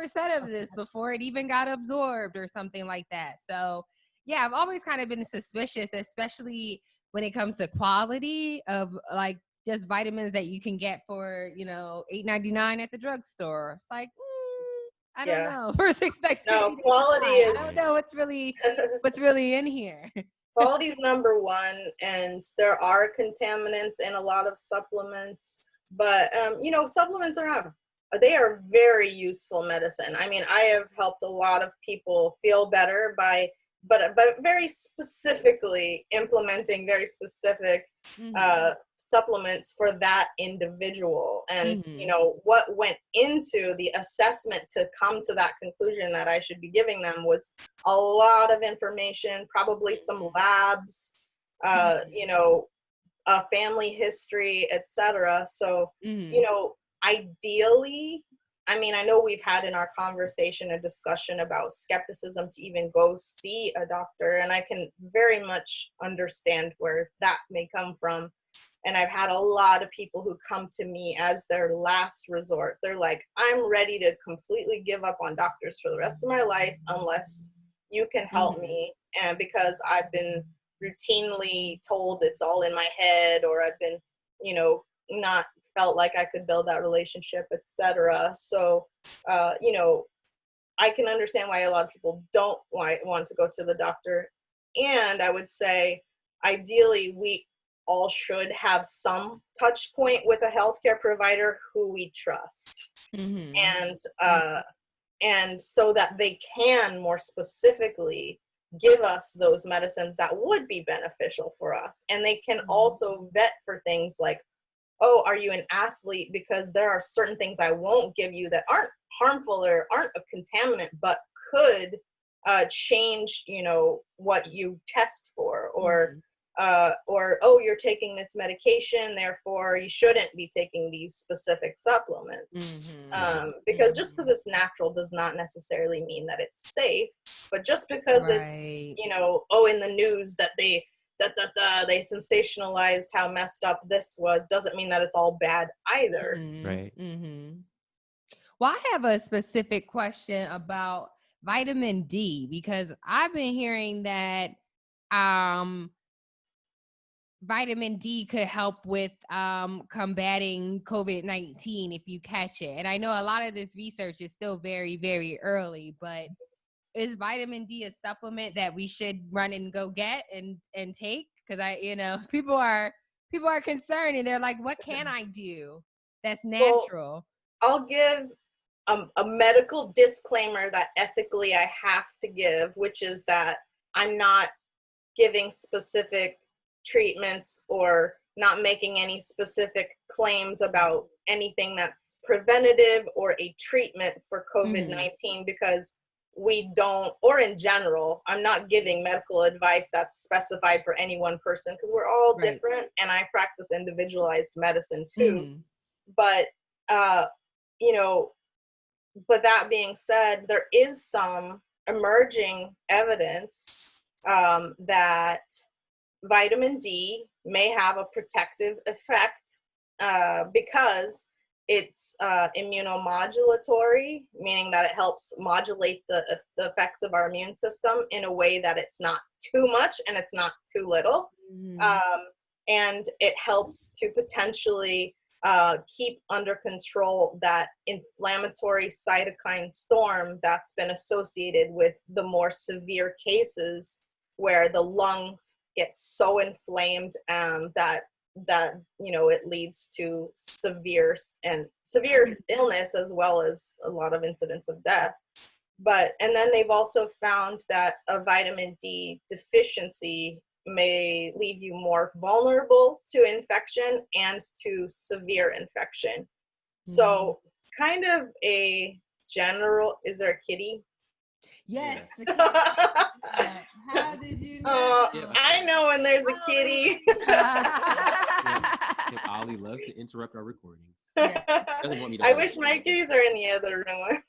B: of this before it even got absorbed or something like that. So yeah, I've always kind of been suspicious, especially when it comes to quality of like just vitamins that you can get for, $8.99 at the drugstore. It's like, I don't know. For
A: no, quality is,
B: I don't know what's really in here.
A: Quality is number one, and there are contaminants in a lot of supplements. But, supplements they are very useful medicine. I mean, I have helped a lot of people feel better but very specifically implementing very specific supplements for that individual. And, what went into the assessment to come to that conclusion that I should be giving them was a lot of information, probably some labs, a family history, etc. So, ideally, I mean, I know we've had in our conversation a discussion about skepticism to even go see a doctor, and I can very much understand where that may come from. And I've had a lot of people who come to me as their last resort. They're like, I'm ready to completely give up on doctors for the rest of my life unless you can help me. And because I've been routinely told it's all in my head, or I've been, not felt like I could build that relationship, etc. So, I can understand why a lot of people don't want to go to the doctor. And I would say, ideally, we all should have some touch point with a healthcare provider who we trust. And so that they can more specifically give us those medicines that would be beneficial for us. And they can also vet for things like oh, are you an athlete? Because there are certain things I won't give you that aren't harmful or aren't a contaminant, but could change, you know, what you test for, or oh, you're taking this medication, therefore you shouldn't be taking these specific supplements. Because just because it's natural does not necessarily mean that it's safe. But just because it's, you know, oh, in the news that they they sensationalized how messed up this was, doesn't mean that it's all bad either.
C: Right.
B: Well, I have a specific question about vitamin D, because I've been hearing that vitamin D could help with combating COVID-19 if you catch it. And I know a lot of this research is still very, very early, but is vitamin D a supplement that we should run and go get and take? Because people are concerned, and they're like, what can I do that's natural?
A: Well, I'll give a medical disclaimer that ethically I have to give, which is that I'm not giving specific treatments or not making any specific claims about anything that's preventative or a treatment for COVID-19, because we don't, or in general, I'm not giving medical advice that's specified for any one person, because we're all different, and I practice individualized medicine too. But you know, but that being said, there is some emerging evidence that vitamin D may have a protective effect because it's immunomodulatory, meaning that it helps modulate the effects of our immune system in a way that it's not too much and it's not too little. And it helps to potentially keep under control that inflammatory cytokine storm that's been associated with the more severe cases, where the lungs get so inflamed that you know, it leads to severe illness, as well as a lot of incidents of death. And then they've also found that a vitamin D deficiency may leave you more vulnerable to infection and to severe infection. So kind of a general, is there a kitty?
B: Yes. How did you know?
A: I know when there's a kitty.
C: Ollie loves to interrupt our recordings.
A: Doesn't want me to I wish my kitties are in the other room.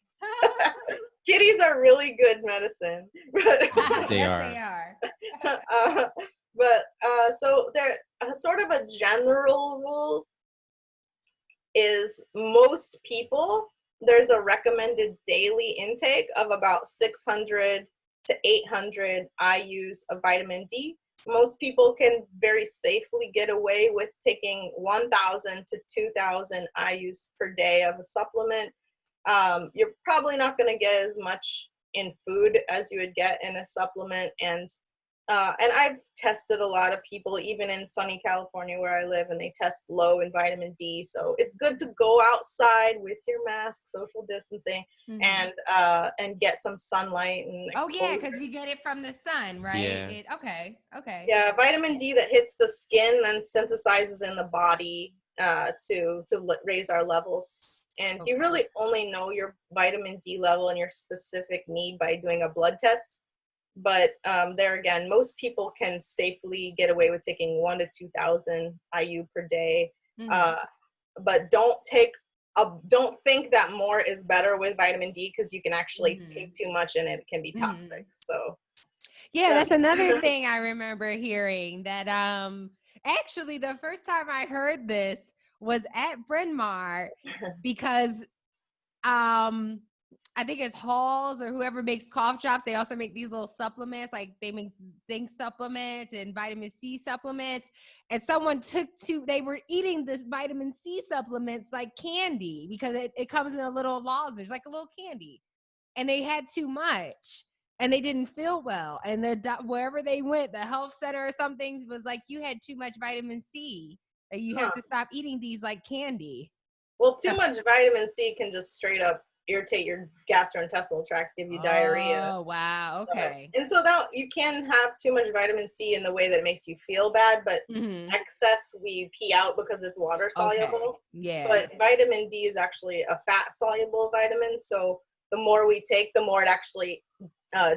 A: Kitties are really good medicine.
C: They are.
A: So there, sort of a general rule is most people, there's a recommended daily intake of about 600 to 800 IUs of vitamin D. Most people can very safely get away with taking 1,000 to 2,000 IUs per day of a supplement. You're probably not going to get as much in food as you would get in a supplement. And I've tested a lot of people, even in sunny California where I live, and they test low in vitamin D. So it's good to go outside with your mask, social distancing, and get some sunlight and exposure.
B: Oh yeah, because we get it from the sun, right?
C: Yeah.
B: Okay.
A: Yeah, vitamin D that hits the skin then synthesizes in the body to raise our levels. And you really only know your vitamin D level and your specific need by doing a blood test. But there again, most people can safely get away with taking 1,000 to 2,000 IU per day. But don't think that more is better with vitamin D, because you can actually take too much and it can be toxic. So
B: yeah, that's another thing I remember hearing, that actually the first time I heard this was at Bryn Mawr, because I think it's Halls or whoever makes cough drops. They also make these little supplements, like they make zinc supplements and vitamin C supplements. And someone they were eating this vitamin C supplements like candy, because it comes in a little lozenge, like a little candy. And they had too much and they didn't feel well. And wherever they went, the health center or something was like, you had too much vitamin C, that you have to stop eating these like candy.
A: Well, too much vitamin C can just straight up irritate your gastrointestinal tract, give you diarrhea.
B: Oh, wow. Okay.
A: And so that you can have too much vitamin C in the way that makes you feel bad, but excess we pee out because it's water soluble.
B: Okay. Yeah.
A: But vitamin D is actually a fat soluble vitamin. So the more we take, the more it actually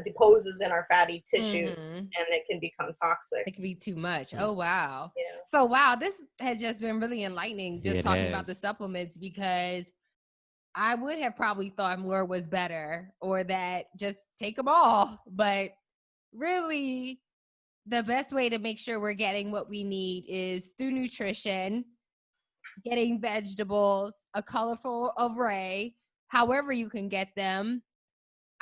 A: deposes in our fatty tissues, and it can become toxic.
B: It can be too much. Oh, wow.
A: Yeah.
B: So, wow, this has just been really enlightening, just talking about the
C: has.
B: supplements, because I would have probably thought more was better, or that just take them all. But really, the best way to make sure we're getting what we need is through nutrition, getting vegetables, a colorful array, however you can get them.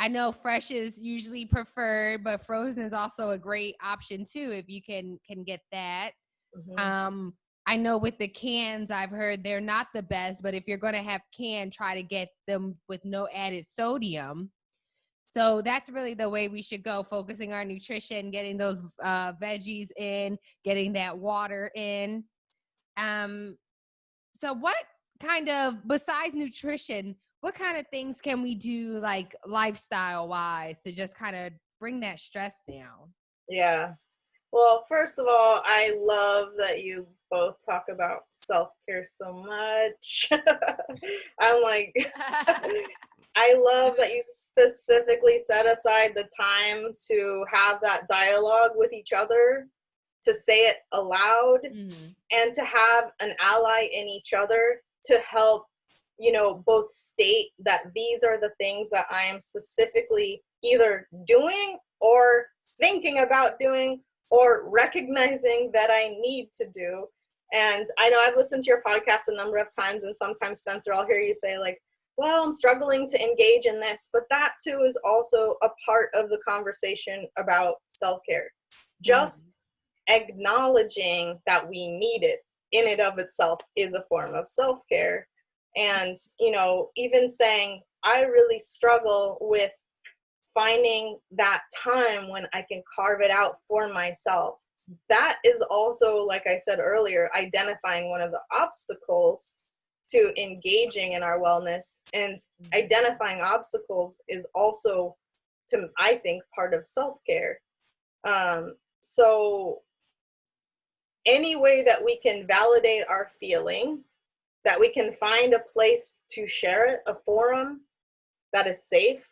B: I know fresh is usually preferred, but frozen is also a great option too if you can get that. I know with the cans, I've heard they're not the best, but if you're going to have canned, try to get them with no added sodium. So that's really the way we should go, focusing our nutrition, getting those veggies in, getting that water in. So what kind of, besides nutrition, what kind of things can we do, like lifestyle wise, to just kind of bring that stress down?
A: Yeah. Well, first of all, I love that you both talk about self-care so much. I'm like, I love that you specifically set aside the time to have that dialogue with each other, to say it aloud, and to have an ally in each other to help, both state that these are the things that I am specifically either doing or thinking about doing or recognizing that I need to do. And I know I've listened to your podcast a number of times, and sometimes, Spencer, I'll hear you say like, well, I'm struggling to engage in this, but that too is also a part of the conversation about self-care. Just acknowledging that we need it in and of itself is a form of self-care. And, even saying, I really struggle with finding that time when I can carve it out for myself. That is also, like I said earlier, identifying one of the obstacles to engaging in our wellness. And identifying obstacles is also, I think, part of self-care. So any way that we can validate our feeling, that we can find a place to share it, a forum that is safe,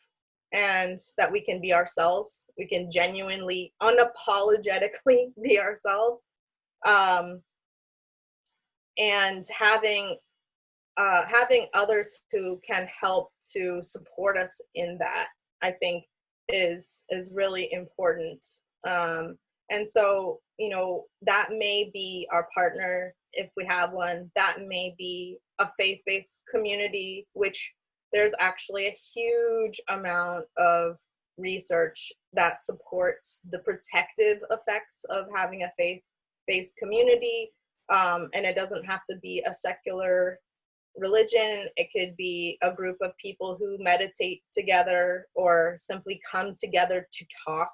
A: and that we can be ourselves, we can genuinely, unapologetically be ourselves, and having others who can help to support us in that, I think is really important. And so, that may be our partner, if we have one. That may be a faith-based community, which there's actually a huge amount of research that supports the protective effects of having a faith-based community. And it doesn't have to be a secular religion. It could be a group of people who meditate together or simply come together to talk.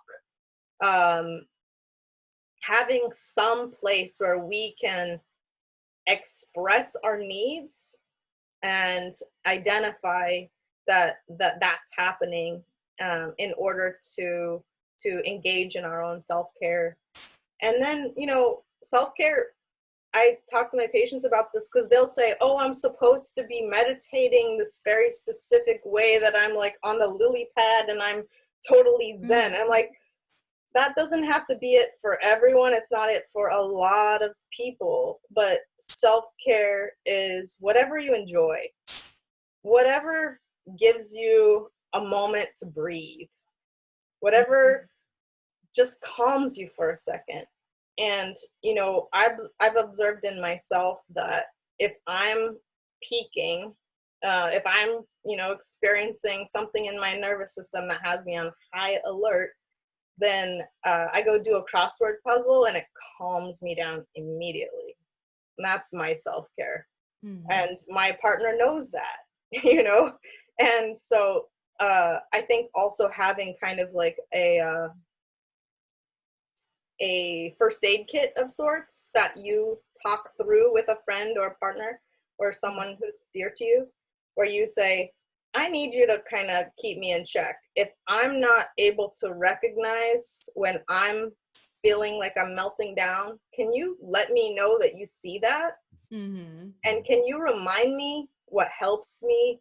A: Having some place where we can express our needs and identify that's happening, in order to engage in our own self-care. And then, self-care, I talk to my patients about this because they'll say, oh, I'm supposed to be meditating this very specific way, that I'm like on the lily pad and I'm totally zen. I'm like, that doesn't have to be it for everyone. It's not it for a lot of people. But self-care is whatever you enjoy, whatever gives you a moment to breathe, whatever just calms you for a second. And, I've observed in myself that if I'm peaking, if I'm, experiencing something in my nervous system that has me on high alert, then I go do a crossword puzzle and it calms me down immediately. And that's my self-care. And my partner knows that, And so I think also having kind of like a first aid kit of sorts that you talk through with a friend or a partner or someone who's dear to you, where you say, I need you to kind of keep me in check. If I'm not able to recognize when I'm feeling like I'm melting down, can you let me know that you see that?
B: Mm-hmm.
A: And can you remind me what helps me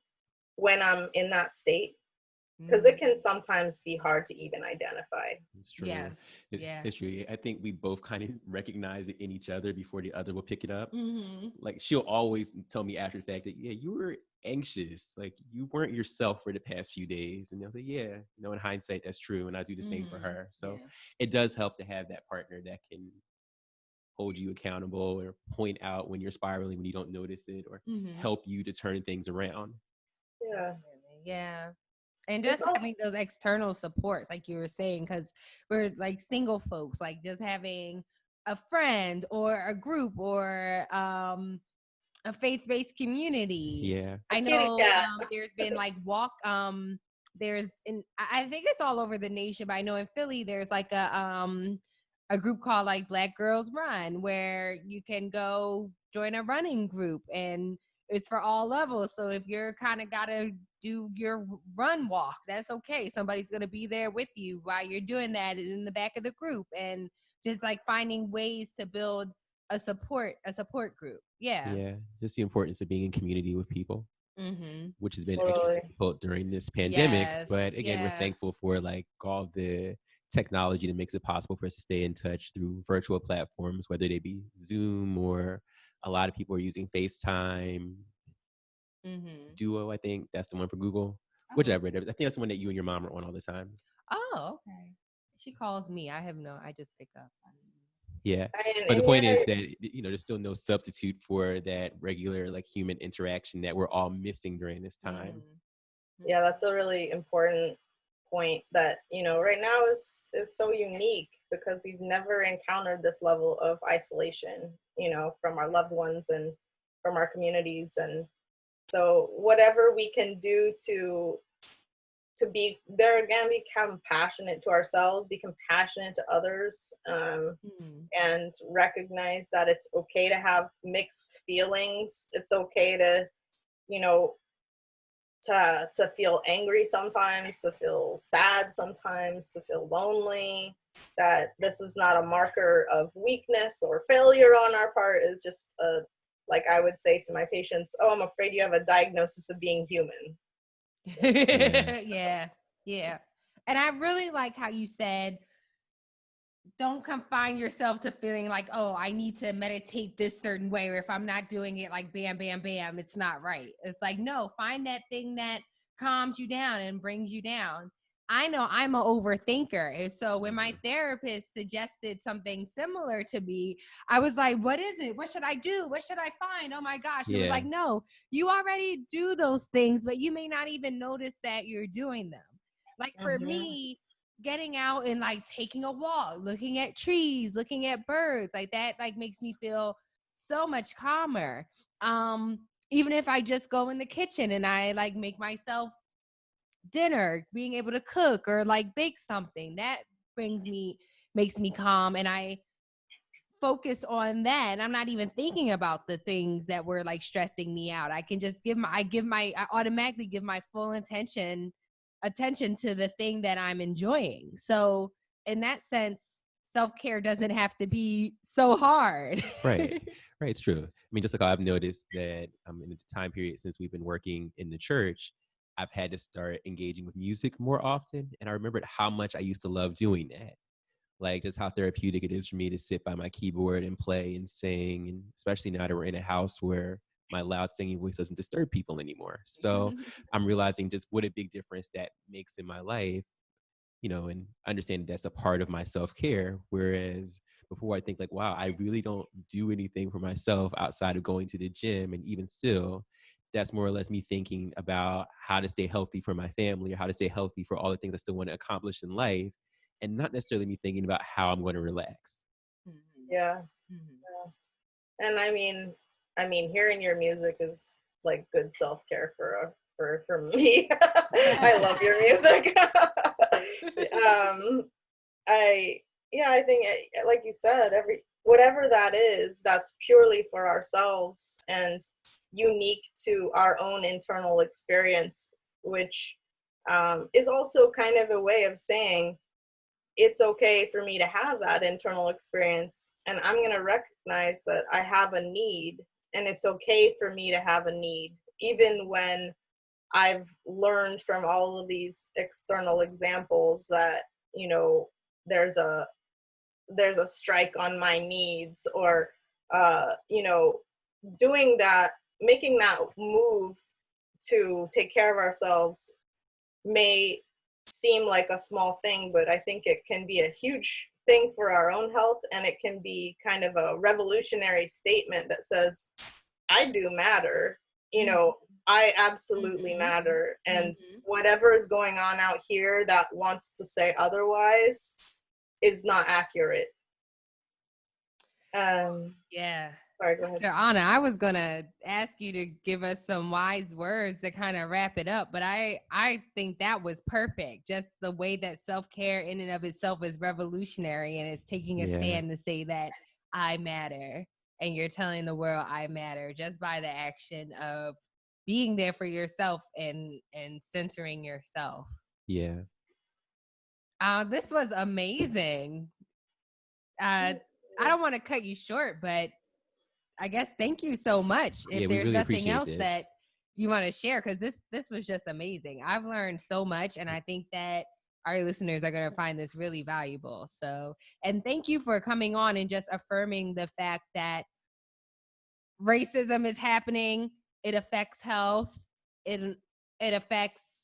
A: when I'm in that state? Because it can sometimes be hard to even identify.
C: It's true.
B: Yes. Yeah.
C: It's true. I think we both kind of recognize it in each other before the other will pick it up.
B: Mm-hmm.
C: Like she'll always tell me after the fact that, yeah, you were anxious. Like you weren't yourself for the past few days. And they'll say, yeah, in hindsight, that's true. And I do the same for her. So it does help to have that partner that can hold you accountable or point out when you're spiraling, when you don't notice it, or help you to turn things around.
A: Yeah.
B: Yeah. And just having those external supports, like you were saying, because we're like single folks, like just having a friend or a group or a faith-based community.
C: Yeah.
B: I know there's been like there's I think it's all over the nation, but I know in Philly there's like a group called like Black Girls Run, where you can go join a running group, and it's for all levels. So if you're kind of gotta do your run walk, that's okay. Somebody's gonna be there with you while you're doing that in the back of the group, and just like finding ways to build a support group.
C: Yeah, just the importance of being in community with people, which has been extra difficult during this pandemic. But again, we're thankful for like all the technology that makes it possible for us to stay in touch through virtual platforms, whether they be Zoom or a lot of people are using FaceTime. Duo, I think that's the one for Google, which I've read. I think that's the one that you and your mom are on all the time.
B: Oh, okay. She calls me. I just pick up.
C: Yeah, but the point is that there's still no substitute for that regular like human interaction that we're all missing during this time.
A: Yeah, that's a really important point that right now is so unique because we've never encountered this level of isolation from our loved ones and from our communities. And so whatever we can do to be there again, be compassionate to ourselves, be compassionate to others, and recognize that it's okay to have mixed feelings. It's okay to to feel angry sometimes, to feel sad sometimes, to feel lonely. That this is not a marker of weakness or failure on our part. It's just like I would say to my patients, oh, I'm afraid you have a diagnosis of being human.
B: Yeah. And I really like how you said, don't confine yourself to feeling like, oh, I need to meditate this certain way, or if I'm not doing it like bam, bam, bam, it's not right. It's like, no, find that thing that calms you down and brings you down. I know I'm an overthinker. And so when my therapist suggested something similar to me, I was like, what is it? What should I do? What should I find? Oh my gosh. And it was like, no, you already do those things, but you may not even notice that you're doing them. Like for me, getting out and like taking a walk, looking at trees, looking at birds, like that, like makes me feel so much calmer. Even if I just go in the kitchen and I like make myself dinner, being able to cook or like bake something, that makes me calm, and I focus on that, and I'm not even thinking about the things that were like stressing me out. I can just I automatically give my full attention to the thing that I'm enjoying. So in that sense, self-care doesn't have to be so hard.
C: Right. It's true. I mean, just like I've noticed that in the time period since we've been working in the church, I've had to start engaging with music more often. And I remembered how much I used to love doing that. Like just how therapeutic it is for me to sit by my keyboard and play and sing. And especially now that we're in a house where my loud singing voice doesn't disturb people anymore. So I'm realizing just what a big difference that makes in my life, and understanding that's a part of my self-care. Whereas before I think like, wow, I really don't do anything for myself outside of going to the gym. And even still, that's more or less me thinking about how to stay healthy for my family or how to stay healthy for all the things I still want to accomplish in life, and not necessarily me thinking about how I'm going to relax.
A: Yeah. And I mean, hearing your music is like good self-care for me. I love your music. I think like you said, whatever that is, that's purely for ourselves and unique to our own internal experience. which is also kind of a way of saying it's okay for me to have that internal experience, and I'm going to recognize that I have a need, and it's okay for me to have a need, even when I've learned from all of these external examples that, you know, there's a strike on my needs, or you know, doing that, making that move to take care of ourselves may seem like a small thing, but I think it can be a huge thing for our own health, and it can be kind of a revolutionary statement that says, I do matter, you know, I absolutely matter, and whatever is going on out here that wants to say otherwise is not accurate.
B: Yeah.
A: Sorry, go ahead.
B: Dr. Anna, I was gonna ask you to give us some wise words to kind of wrap it up, but I think that was perfect. Just the way that self-care in and of itself is revolutionary, and it's taking a stand to say that I matter, and you're telling the world I matter just by the action of being there for yourself and centering yourself.
C: Yeah.
B: This was amazing. I don't want to cut you short, but I guess thank you so much. If
C: we
B: there's
C: really
B: nothing
C: appreciate
B: else
C: this.
B: that you want to share, because this was just amazing. I've learned so much, and I think that our listeners are going to find this really valuable. So, and thank you for coming on and just affirming the fact that racism is happening. It affects health. It affects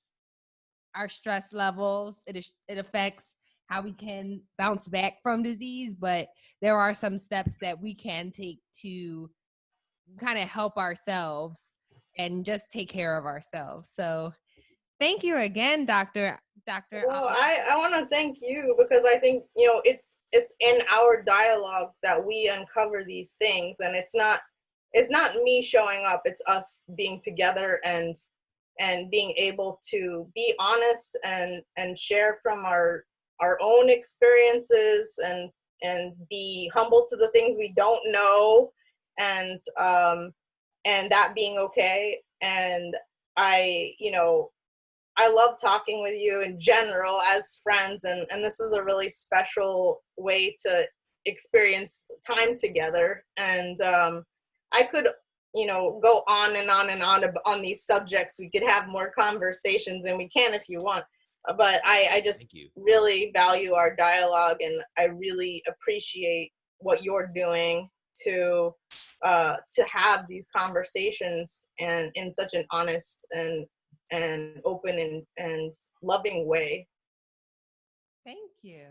B: our stress levels. It affects how we can bounce back from disease, but there are some steps that we can take to kind of help ourselves and just take care of ourselves. So thank you again, Dr.
A: Well, I want to thank you, because I think, you know, it's in our dialogue that we uncover these things, and it's not me showing up, it's us being together and being able to be honest and share from our own experiences, and be humble to the things we don't know, and that being okay. And you know, I love talking with you in general as friends, and this is a really special way to experience time together. And I could, you know, go on and on and on these subjects. We could have more conversations, and we can if you want. But I just really value our dialogue, and I really appreciate what you're doing to have these conversations, and in such an honest and open and loving way.
B: Thank you.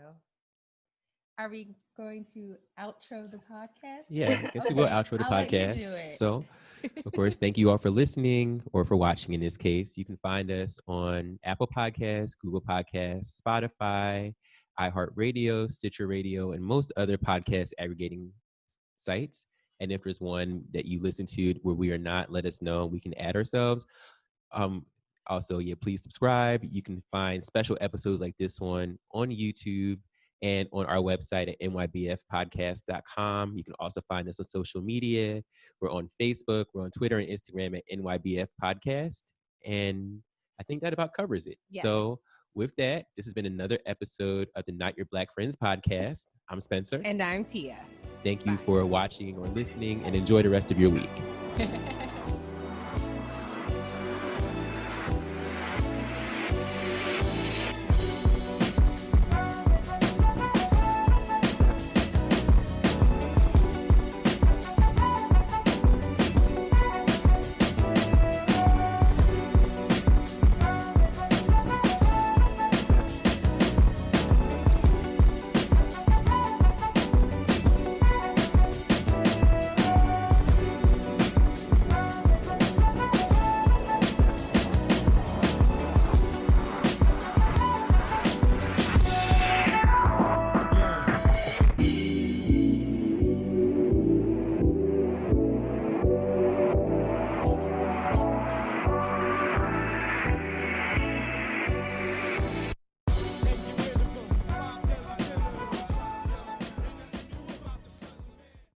B: Are we going to outro the podcast?
C: Yeah, I guess we will outro the podcast. So, of course, thank you all for listening, or for watching in this case. You can find us on Apple Podcasts, Google Podcasts, Spotify, iHeartRadio, Stitcher Radio, and most other podcast aggregating sites. And if there's one that you listen to where we are not, let us know. We can add ourselves. Also, please subscribe. You can find special episodes like this one on YouTube and on our website at nybfpodcast.com. You can also find us on social media. We're on Facebook, we're on Twitter and Instagram at NYBF Podcast. And I think that about covers it. Yes. So with that, this has been another episode of the Not Your Black Friends podcast. I'm Spencer.
B: And I'm Tia.
C: Thank you for watching or listening, and enjoy the rest of your week.